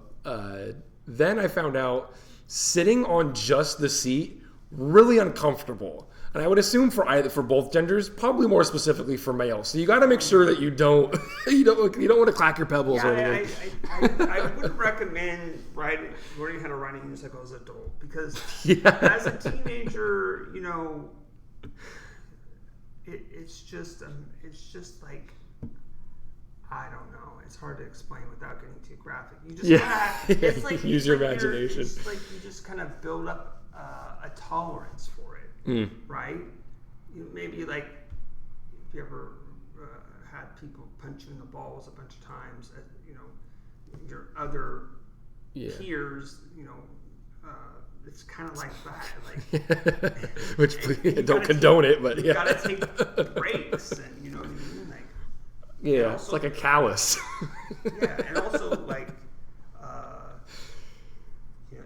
then I found out sitting on just the seat, really uncomfortable. And I would assume for both genders, probably more specifically for males. So you got to make sure that you don't want to clack your pebbles or anything. I wouldn't recommend learning how to ride a unicycle as an adult because as a teenager, it's just I don't know. It's hard to explain without getting too graphic. You just use your imagination. It's you just kind of build up a tolerance for it, right? Maybe if you ever had people punch you in the balls a bunch of times, your other peers, it's kind of like that. Like, which don't condone it, but you yeah. gotta take breaks, and you know what I mean. Like, Yeah, also, it's like a callus. yeah, and also like, you know,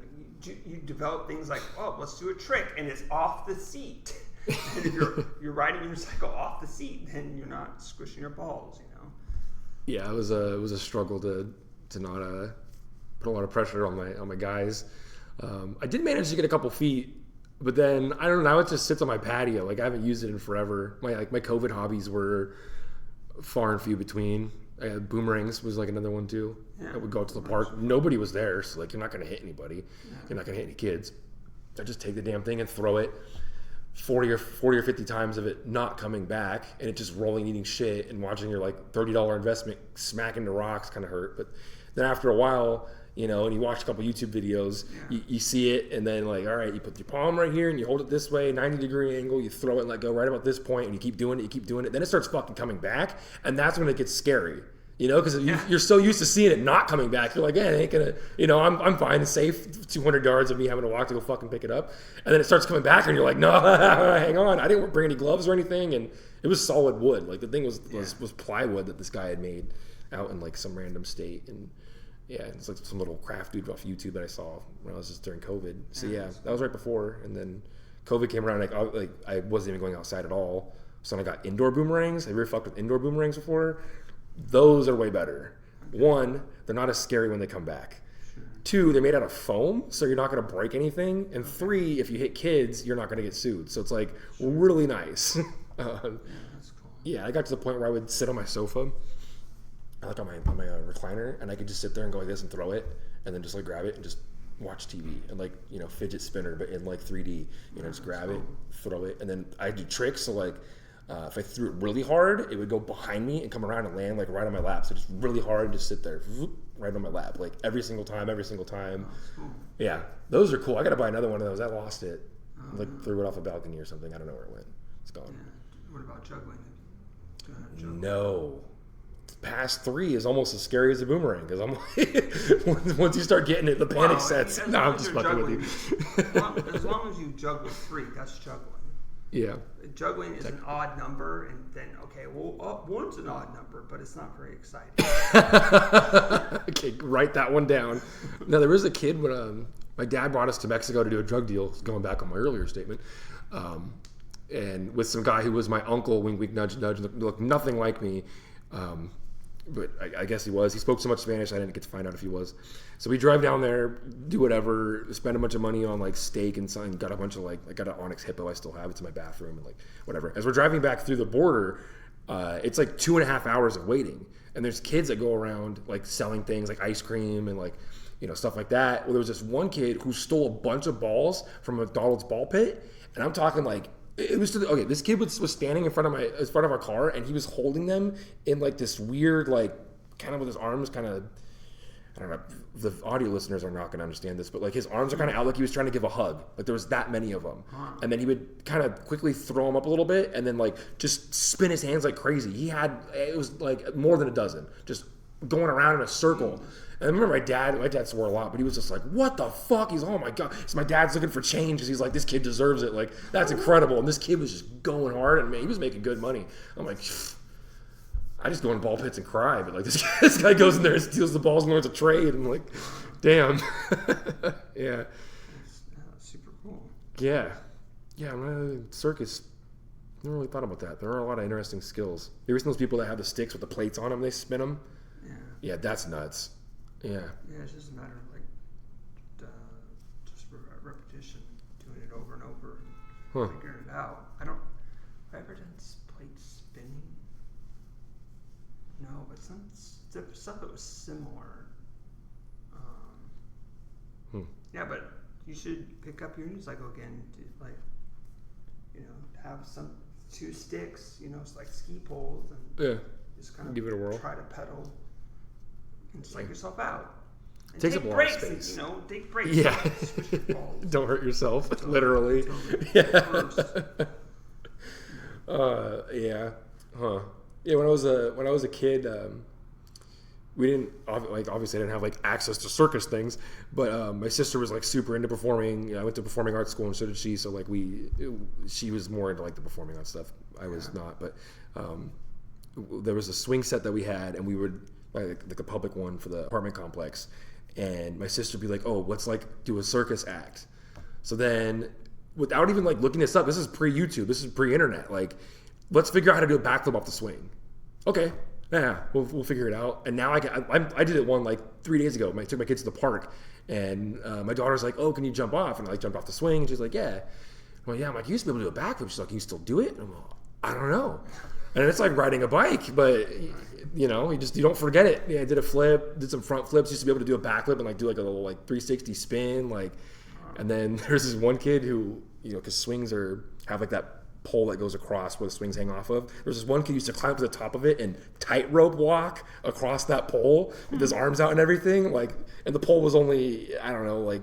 you develop things like, oh, let's do a trick, and it's off the seat. And if you're riding your cycle off the seat, then you're not squishing your balls, you know. Yeah, it was a struggle to not put a lot of pressure on my guys. I did manage to get a couple feet, but then I don't know. Now it just sits on my patio. Like I haven't used it in forever. My COVID hobbies were far and few between. Boomerangs was like another one too. Yeah. I would go out to the park. Nobody was there, so like you're not gonna hit anybody. Yeah. You're not gonna hit any kids. I just take the damn thing and throw it 40 or 50 times of it not coming back, and it just rolling, eating shit, and watching your like $30 investment smack into rocks kind of hurt. But then after a while, you know, and you watch a couple YouTube videos, you see it, and then like, all right, you put your palm right here, and you hold it this way, 90-degree angle, you throw it and let go right about this point, and you keep doing it, then it starts fucking coming back, and that's when it gets scary. You know, because you're so used to seeing it not coming back. You're like, yeah, it ain't gonna, you know, I'm fine. It's safe. 200 yards of me having to walk to go fucking pick it up. And then it starts coming back, and you're like, no, hang on. I didn't bring any gloves or anything. And it was solid wood. Like, the thing was plywood that this guy had made out in, like, some random state. And, yeah, it's like some little craft dude off YouTube that I saw when I was just during COVID. So, yeah, that was right before. And then COVID came around. I wasn't even going outside at all. So then I got indoor boomerangs. Have you ever fucked with indoor boomerangs before? Those are way better. One, they're not as scary when they come back. Sure. Two, they're made out of foam, so you're not going to break anything. And three, if you hit kids, you're not going to get sued. So it's like really nice. That's cool. Yeah, I got to the point where I would sit on my sofa, like on my recliner, and I could just sit there and go like this and throw it, and then just like grab it and just watch TV and like, you know, fidget spinner, but in like 3D. You know, just grab it, throw it, and then I do tricks. So like, if I threw it really hard, it would go behind me and come around and land like right on my lap. So just really hard, just sit there, right on my lap, like every single time. Cool. Yeah, those are cool. I gotta buy another one of those. I lost it, like threw it off a balcony or something. I don't know where it went. It's gone. Yeah. What about juggling? No. Past 3 is almost as scary as a boomerang because I'm like, once you start getting it, the panic sets. No, I'm just fucking with you. As long as you juggle 3, that's juggling. Yeah. Juggling is an odd number, and then, okay, well, 1's an odd number, but it's not very exciting. Okay, write that one down. Now, there was a kid when my dad brought us to Mexico to do a drug deal, going back on my earlier statement, and with some guy who was my uncle, wink, wink, nudge, nudge, looked nothing like me. But I guess he was. He spoke so much Spanish, I didn't get to find out if he was. So we drive down there, do whatever, spend a bunch of money on like steak and something. Got a bunch of like, I got an Onyx Hippo. I still have it's in my bathroom and like whatever. As we're driving back through the border, it's like 2.5 hours of waiting, and there's kids that go around like selling things like ice cream and like, you know, stuff like that. Well, there was this one kid who stole a bunch of balls from a McDonald's ball pit, and I'm talking like. It was okay. This kid was standing in front of our car, and he was holding them in like this weird, like kind of with his arms kind of. I don't know. The audio listeners are not going to understand this, but like his arms are kind of out, like he was trying to give a hug. Like there was that many of them, and then he would kind of quickly throw them up a little bit, and then like just spin his hands like crazy. It was like more than a dozen, just going around in a circle. And I remember my dad swore a lot, but he was just like, what the fuck? He's, oh my God. So my dad's looking for change because he's like, this kid deserves it. Like, that's incredible. And this kid was just going hard, and man, he was making good money. I'm like, I just go in ball pits and cry, but like this guy goes in there and steals the balls and learns a trade. And I'm like, damn. Yeah. That's super cool. Yeah. Yeah, circus. I never really thought about that. There are a lot of interesting skills. You ever seen those people that have the sticks with the plates on them, they spin them? Yeah. Yeah, that's nuts. Yeah. Yeah, it's just a matter of like just repetition, doing it over and over, and figuring it out. Have I ever done plate spinning? No, but some stuff that was similar. Yeah, but you should pick up your unicycle again. Like, you know, have 2 sticks. You know, it's like ski poles, and just kind of give it a whirl. Try to pedal. And psych yourself out. And takes take up a lot breaks, of space. You know, take breaks. Yeah. Switch your balls. Don't hurt yourself, literally. Totally. Yeah. Yeah. Huh. Yeah. When I was a kid, we didn't like obviously I didn't have like access to circus things, but my sister was like super into performing. I went to performing arts school and so did she. So like she was more into like the performing arts stuff. I was not, but there was a swing set that we had, and we would like a public one for the apartment complex, and my sister would be like, "Oh, let's like do a circus act." So then, without even like looking this up, this is pre-YouTube, this is pre-internet. Like, let's figure out how to do a backflip off the swing. Okay. Yeah, we'll figure it out. And now I did it one like 3 days ago. I took my kids to the park, and my daughter's like, "Oh, can you jump off?" And I like jumped off the swing, and she's like, "Yeah." Well, yeah. I'm like, "You used to be able to do a backflip." She's like, "Can you still do it?" And I'm like, "I don't know." And it's like riding a bike, but you don't forget it. Yeah, I did a flip, did some front flips. Used to be able to do a backflip and like do like a little like 360 spin, like. And then there's this one kid who because swings have like that pole that goes across where the swings hang off of. There's this one kid who used to climb to the top of it and tightrope walk across that pole with his arms out and everything. Like, and the pole was only, I don't know, like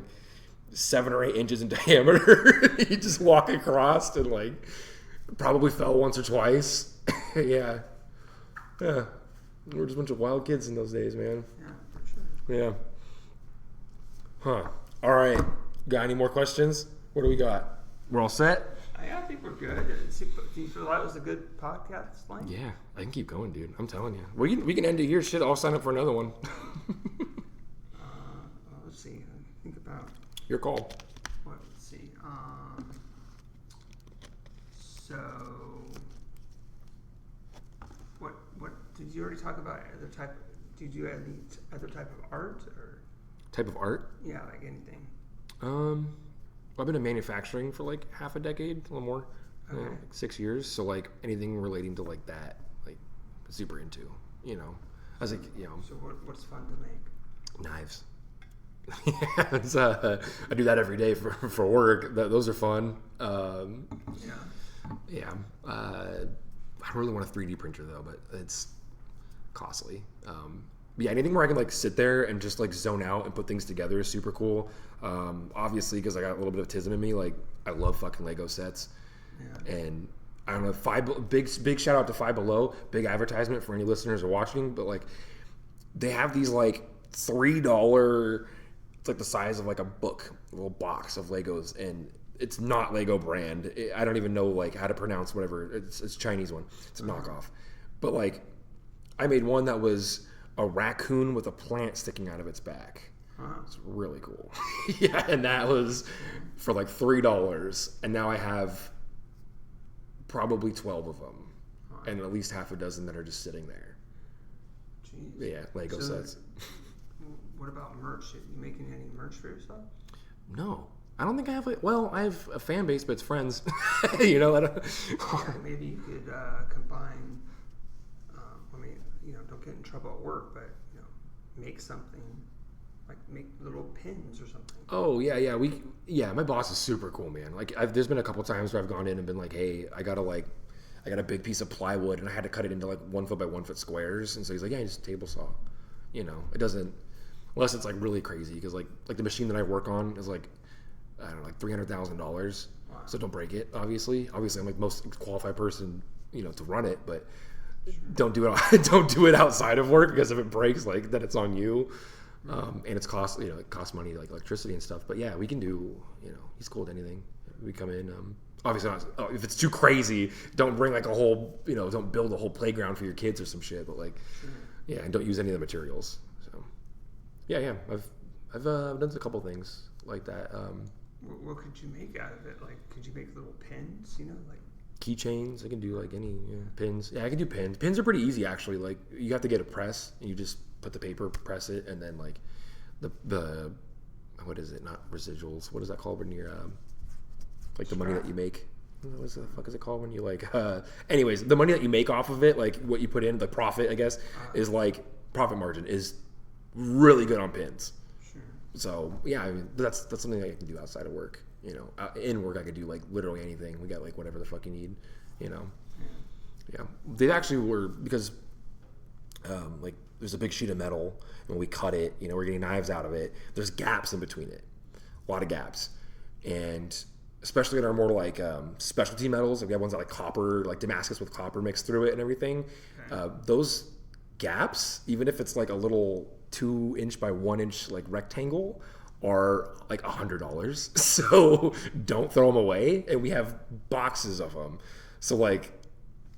7 or 8 inches in diameter. He just walk across and like probably fell once or twice. Yeah. We were just a bunch of wild kids in those days, man. Yeah, for sure. Yeah. Huh. All right. Got any more questions? What do we got? We're all set? I think we're good. Do you feel that was a good podcast length? Yeah, I can keep going, dude. I'm telling you. We can end it here. Shit, I'll sign up for another one. Let's see. Think about your call. Let's see. So, what did you already talk about? Other type? Did you add any other type of art or type of art? Yeah, like anything. I've been in manufacturing for like half a decade, a little more, Okay. like 6 years. So like anything relating to like that, like super into, I was like, So what's fun to make? Knives. Yeah, I do that every day for work. Those are fun. Yeah. I don't really want a 3D printer though, but it's costly. Yeah, anything where I can like sit there and just like zone out and put things together is super cool. Obviously, because I got a little bit of autism in me, like I love fucking Lego sets. Yeah. And I don't know, big shout out to Five Below, big advertisement for any listeners who are watching, but like they have these like $3, it's like the size of like a book, a little box of Legos, and it's not Lego brand. I don't even know like how to pronounce whatever. It's a Chinese one. It's a knockoff. But like I made one that was a raccoon with a plant sticking out of its back. It's really cool. Yeah, and that was for like $3, and now I have probably 12 of them, and at least half a dozen that are just sitting there. Jeez. Yeah, Lego sets. What about merch? Are you making any merch for yourself? No, I don't think I have. I have a fan base, but it's friends. I don't. Yeah, maybe you could combine. Don't get in trouble at work, but make something. Like make little pins or something. Oh yeah. My boss is super cool, man. Like there's been a couple times where I've gone in and been like, hey, I got a big piece of plywood and I had to cut it into like 1 foot by 1 foot squares. And so he's like, yeah, just table saw. It doesn't, unless it's like really crazy because like the machine that I work on is like, I don't know, like $300,000. Wow. So don't break it. Obviously, I'm like most qualified person, to run it, but don't do it outside of work because if it breaks, like then it's on you. And it costs money like electricity and stuff. But yeah, we can do, he's cool with anything. We come in, obviously not, if it's too crazy, don't bring like a whole, don't build a whole playground for your kids or some shit. But like, yeah, and don't use any of the materials. So yeah, I've done a couple things like that. What could you make out of it? Like, could you make little pins? Like keychains. I can do like any pins. Yeah, I can do pins. Pins are pretty easy actually. Like you have to get a press and you just put the paper, press it, and then like the what is it? Not residuals. What is that called when you're like the money that you make? What the fuck is it called when you like? Anyways, the money that you make off of it, like what you put in, the profit, I guess, is like profit margin is really good on pins. Sure. So yeah, I mean, that's something that I can do outside of work. In work I could do like literally anything. We got like whatever the fuck you need. Yeah. They actually were because like there's a big sheet of metal and when we cut it, we're getting knives out of it. There's gaps in between it, a lot of gaps, and especially in our more like specialty metals, like we have ones that like copper, like Damascus with copper mixed through it and everything. Okay. Those gaps, even if it's like a little 2-inch by 1-inch like rectangle, are like $100. So don't throw them away. And we have boxes of them. So like,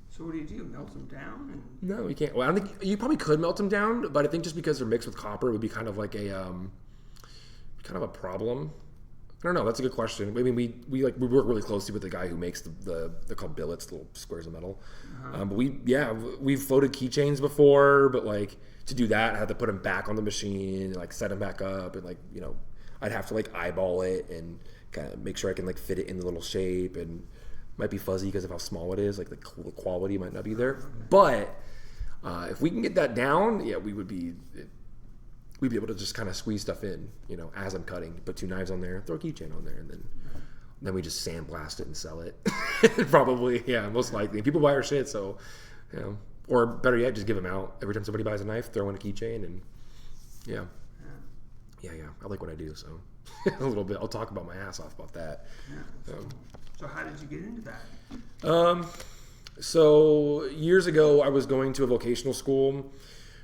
so what do? Melt them down? And... No, you can't. Well, I don't think you probably could melt them down, but I think just because they're mixed with copper, it would be kind of like a problem. I don't know. That's a good question. I mean, we work really closely with the guy who makes they're called billets, the little squares of metal. But we've floated keychains before, but like to do that, I had to put them back on the machine, and, like set them back up, and like I'd have to like eyeball it and kind of make sure I can like fit it in the little shape, and might be fuzzy because of how small it is. Like the quality might not be there, but if we can get that down, yeah, we'd be able to just kind of squeeze stuff in, as I'm cutting, put 2 knives on there, throw a keychain on there, and then we just sandblast it and sell it. Probably, yeah, most likely. People buy our shit, so, or better yet, just give them out. Every time somebody buys a knife, throw in a keychain, and yeah. I like what I do, so a little bit. I'll talk about my ass off about that. Yeah. So how did you get into that? So years ago, I was going to a vocational school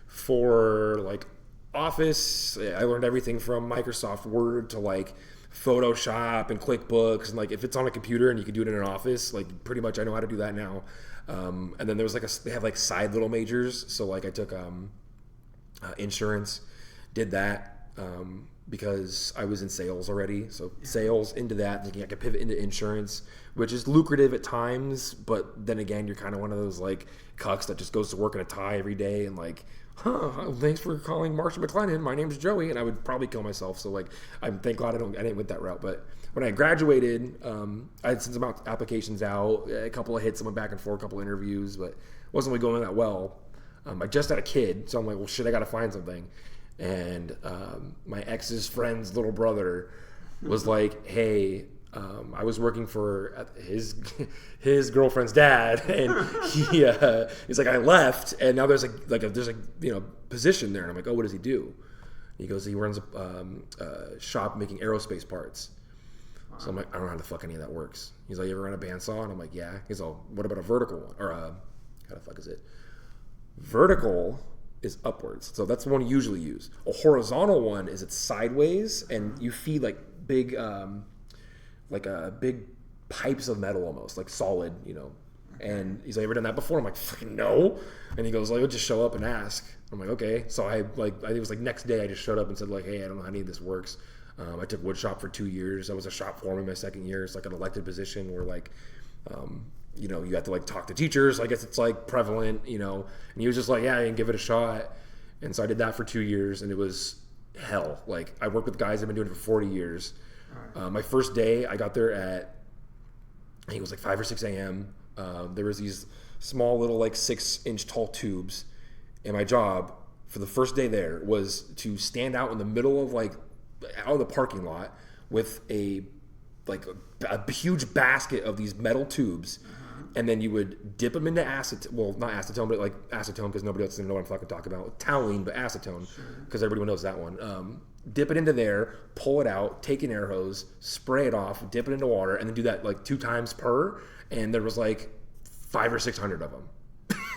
for like Office. I learned everything from Microsoft Word to like Photoshop and QuickBooks, and like if it's on a computer and you can do it in an office, like pretty much I know how to do that now. And then there was they have like side little majors, so like I took insurance, did that because I was in sales already, so sales into that, thinking I could pivot into insurance, which is lucrative at times, but then again, you're kind of one of those like cucks that just goes to work in a tie every day and like, thanks for calling Marcia McLennan, my name's Joey, and I would probably kill myself. So like, thank God I didn't went that route. But when I graduated, I had sent some applications out, a couple of hits, I went back and forth, a couple of interviews, but wasn't really going that well. I just had a kid, so I'm like, well, shit, I got to find something. And my ex's friend's little brother was like, hey, I was working for his girlfriend's dad, and he's like, I left, and now there's a position there, and I'm like, oh, what does he do? He goes, he runs a shop making aerospace parts. Wow. So I'm like, I don't know how the fuck any of that works. He's like, you ever run a bandsaw? And I'm like, yeah. He's all, what about a vertical one? Or how the fuck is it? Vertical is upwards, so that's the one you usually use. A horizontal one is it's sideways, and you feed like big big pipes of metal, almost like solid, And he's like, ever done that before? I'm like, fucking no. And he goes, like, just show up and ask. I'm like, okay. So I think it was like next day I just showed up and said like, hey, I don't know how any of this works. I took wood shop for 2 years. I was a shop foreman my second year. It's like an elected position where like you have to like talk to teachers. I guess it's like prevalent, and he was just like, yeah, I can give it a shot. And so I did that for 2 years, and it was hell. Like I worked with guys that have been doing it for 40 years. My first day, I got there at, I think it was like 5 or 6 a.m. There was these small little like 6-inch tall tubes, and my job for the first day there was to stand out in the middle of like out of the parking lot with a huge basket of these metal tubes, and then you would dip them into acetone. Well, not acetone, but like acetone, because nobody else doesn't know what I'm fucking talking about. Toluene, but acetone, because everybody knows that one. Dip it into there, pull it out, take an air hose, spray it off, dip it into water, and then do that like 2 times per. And there was like 500 or 600 of them.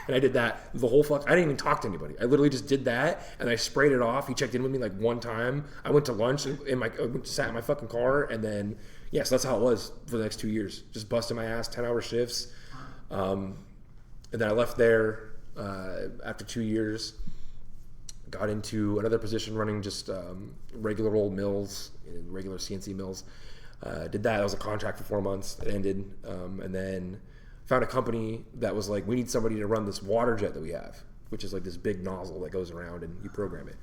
And I did that the whole I didn't even talk to anybody. I literally just did that, and I sprayed it off. He checked in with me like one time. I went to lunch and sat in my fucking car, and then so that's how it was for the next 2 years. Just busting my ass, 10-hour shifts. And then I left there after 2 years. Got into another position running just regular old mills, regular CNC mills. Did that. That was a contract for 4 months. It ended. And then found a company that was like, we need somebody to run this water jet that we have, which is like this big nozzle that goes around and you program it.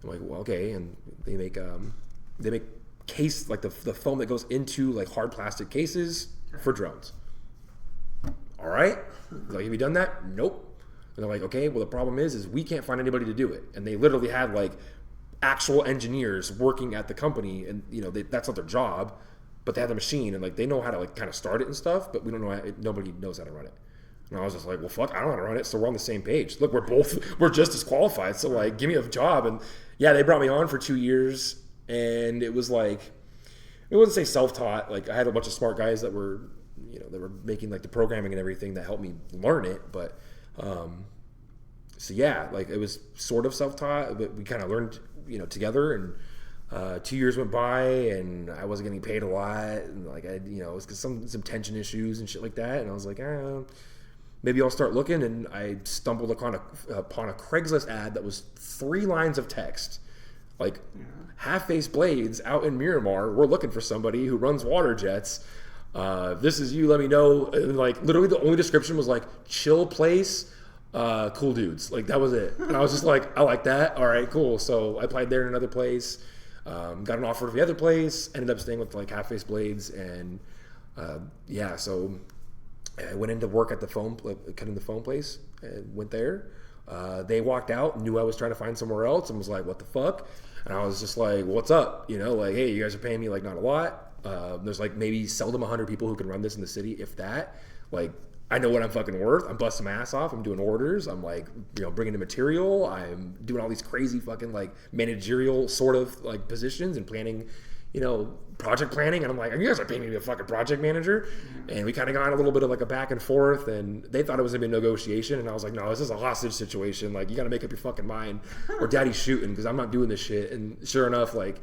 I'm like, well, okay. And they make case, like the foam that goes into like hard plastic cases for drones. All right. Like, have you done that? Nope. And they're like, okay, well, the problem is we can't find anybody to do it. And they literally had like actual engineers working at the company, and that's not their job, but they have the machine, and like they know how to like kind of start it and stuff, but we don't know nobody knows how to run it. And I was just like, well, fuck, I don't know how to run it, so we're on the same page. Look, we're just as qualified, so like give me a job. And yeah, they brought me on for 2 years, and it was like, I wouldn't say self-taught. Like I had a bunch of smart guys that were they were making like the programming and everything that helped me learn it, but So yeah, like it was sort of self-taught, but we kind of learned, together. And 2 years went by, and I wasn't getting paid a lot, and like it was 'cause some tension issues and shit like that. And I was like, maybe I'll start looking. And I stumbled upon a Craigslist ad that was 3 lines of text, like half-face blades out in Miramar. We're looking for somebody who runs water jets. This is you. Let me know. And like literally, the only description was like chill place. Cool dudes. Like that was it. And I was just like, I like that. All right, cool. So I applied there in another place, got an offer for the other place, ended up staying with like Half Face Blades. And so I went into work at the cutting the foam place, and went there. They walked out, knew I was trying to find somewhere else, and was like, what the fuck? And I was just like, what's up? Like, hey, you guys are paying me like not a lot. There's like maybe seldom 100 people who can run this in the city, if that. Like, I know what I'm fucking worth. I'm busting my ass off. I'm doing orders. I'm like, bringing in material. I'm doing all these crazy fucking like managerial sort of like positions and planning, project planning. And I'm like, you guys are paying me to be a fucking project manager. And we kind of got a little bit of like a back and forth, and they thought it was gonna be a negotiation. And I was like, no, this is a hostage situation. Like, you got to make up your fucking mind or daddy's shooting, because I'm not doing this shit. And sure enough, like,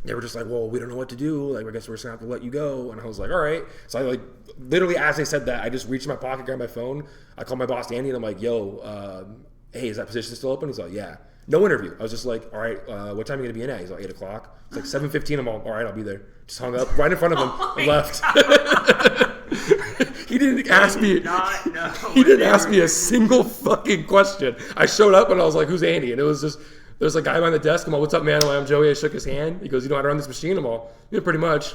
they were just like, well, we don't know what to do. Like, I guess we're just gonna have to let you go. And I was like, all right. So I like literally as they said that, I just reached in my pocket, grabbed my phone. I called my boss, Andy, and I'm like, yo, hey, is that position still open? He's like, yeah. No interview. I was just like, all right, what time are you gonna be in at? He's like, 8 o'clock. It's like 7:15. I'm all right, I'll be there. Just hung up right in front of him and left. He didn't ask me. He didn't ask me a single fucking question. I showed up and I was like, who's Andy? And it was just, there's a guy behind the desk. I'm like, what's up, man? I'm Joey. I shook his hand. He goes, you know how to run this machine? I'm all, yeah, pretty much.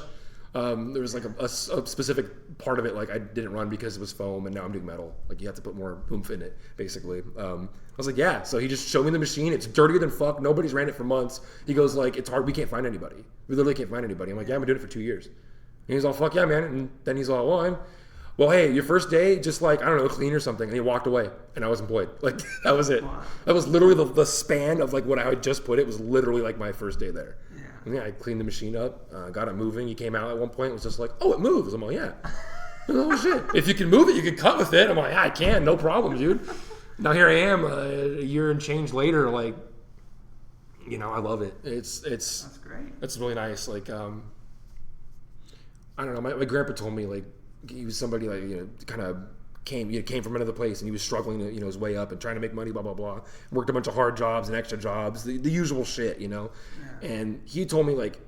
There was like a specific part of it, like I didn't run because it was foam, and now I'm doing metal. Like, you have to put more oomph in it, basically. I was like, yeah. So he just showed me the machine. It's dirtier than fuck. Nobody's ran it for months. He goes like, it's hard. We can't find anybody. We literally can't find anybody. I'm like, yeah, I've been doing it for 2 years. And he's all, fuck yeah, man. And then he's all, well, hey, your first day, just like, I don't know, clean or something. And he walked away, and I was employed. Like, that was it. Wow. That was literally the span of like what I had just put. It was literally like my first day there. Yeah. And I cleaned the machine up, got it moving. He came out at one point, was just like, oh, it moves. I'm like, yeah. Oh shit. If you can move it, you can cut with it. I'm like, yeah, I can, no problem, dude. Now here I am, a year and change later, like, I love it. It's That's great. It's really nice. Like, I don't know. My grandpa told me, like, he was somebody like, kind of came from another place, and he was struggling to, his way up and trying to make money, blah, blah, blah. Worked a bunch of hard jobs and extra jobs, the usual shit, Yeah. And he told me, like,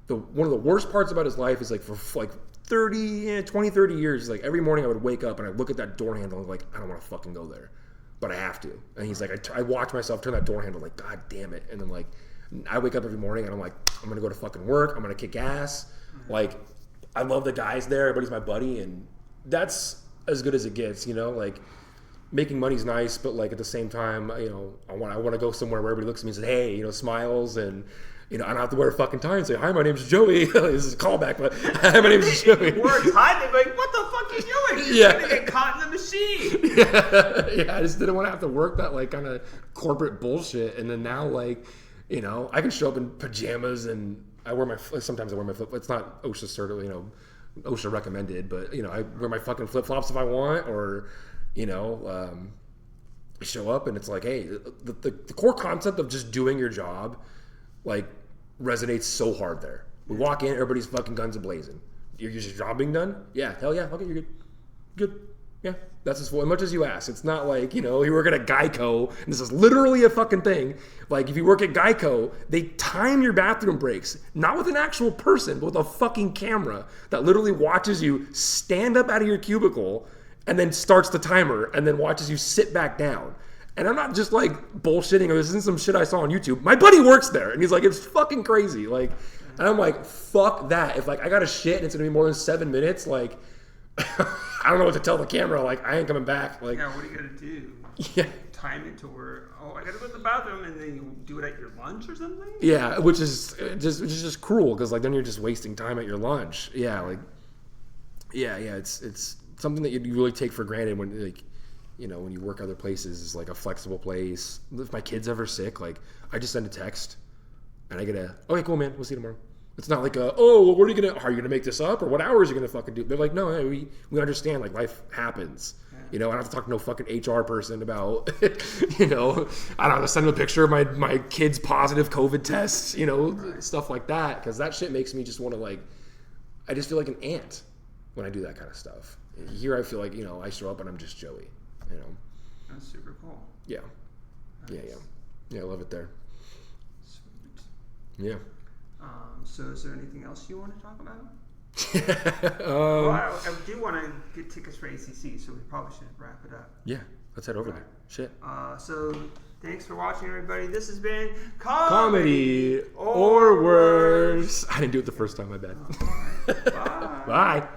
one of the worst parts about his life is, like, for like 30 years, like, every morning I would wake up and I'd look at that door handle and like, I don't want to fucking go there, but I have to. And he's like, I watch myself turn that door handle, like, God damn it. And then, like, I wake up every morning and I'm like, I'm going to go to fucking work. I'm going to kick ass. Like, I love the guys there. Everybody's my buddy, and that's as good as it gets, like, making money's nice, but like at the same time, I want to go somewhere where everybody looks at me and says, hey, smiles, and I don't have to wear a fucking tie and say, hi, my name's Joey. This is a callback, but hi, my name's Joey. We're tied, like, what the fuck are you doing? You're gonna get caught in the machine. Yeah, I just didn't want to have to work that like kind of corporate bullshit. And then now, like, I can show up in pajamas, and sometimes I wear my flip. It's not OSHA certified, OSHA recommended, but I wear my fucking flip flops if I want, or show up and it's like, hey, the core concept of just doing your job, like, resonates so hard there. We walk in, everybody's fucking guns a-blazing. Your job being done? Yeah, hell yeah, okay, you're good. Yeah, that's as much as you ask. It's not like, you work at a Geico, and this is literally a fucking thing. Like, if you work at Geico, they time your bathroom breaks, not with an actual person, but with a fucking camera that literally watches you stand up out of your cubicle and then starts the timer and then watches you sit back down. And I'm not just like bullshitting, or this isn't some shit I saw on YouTube. My buddy works there, and he's like, it's fucking crazy. Like, and I'm like, fuck that. If like I got a shit and it's gonna be more than 7 minutes, like, I don't know what to tell the camera. Like, I ain't coming back. Like, yeah, what are you gonna do? Yeah, time it to where, I gotta go to the bathroom, and then you do it at your lunch or something. Yeah, which is just cruel, because like then you're just wasting time at your lunch. Yeah, like, yeah, it's something that you really take for granted when, like, when you work other places, is like a flexible place. If my kid's ever sick, like, I just send a text and I get okay, cool, man, we'll see you tomorrow. It's not like what are you gonna make this up, or what hours are you gonna fucking do? They're like, no, we understand, like, life happens. You know, I don't have to talk to no fucking HR person about, you know, I don't have to send them a picture of my kid's positive COVID tests, you know, stuff like that. Because that shit makes me just want to, like, I just feel like an ant when I do that kind of stuff. Here I feel like, you know, I show up and I'm just Joey, you know. That's super cool. Yeah. Nice. Yeah, I love it there. Sweet. Yeah. So is there anything else you want to talk about? Well, I do want to get tickets for ACC, so we probably should wrap it up. Yeah, let's head over there. Shit. So thanks for watching, everybody. This has been Comedy or Worse. I didn't do it the first time, my bad. Bye. Bye.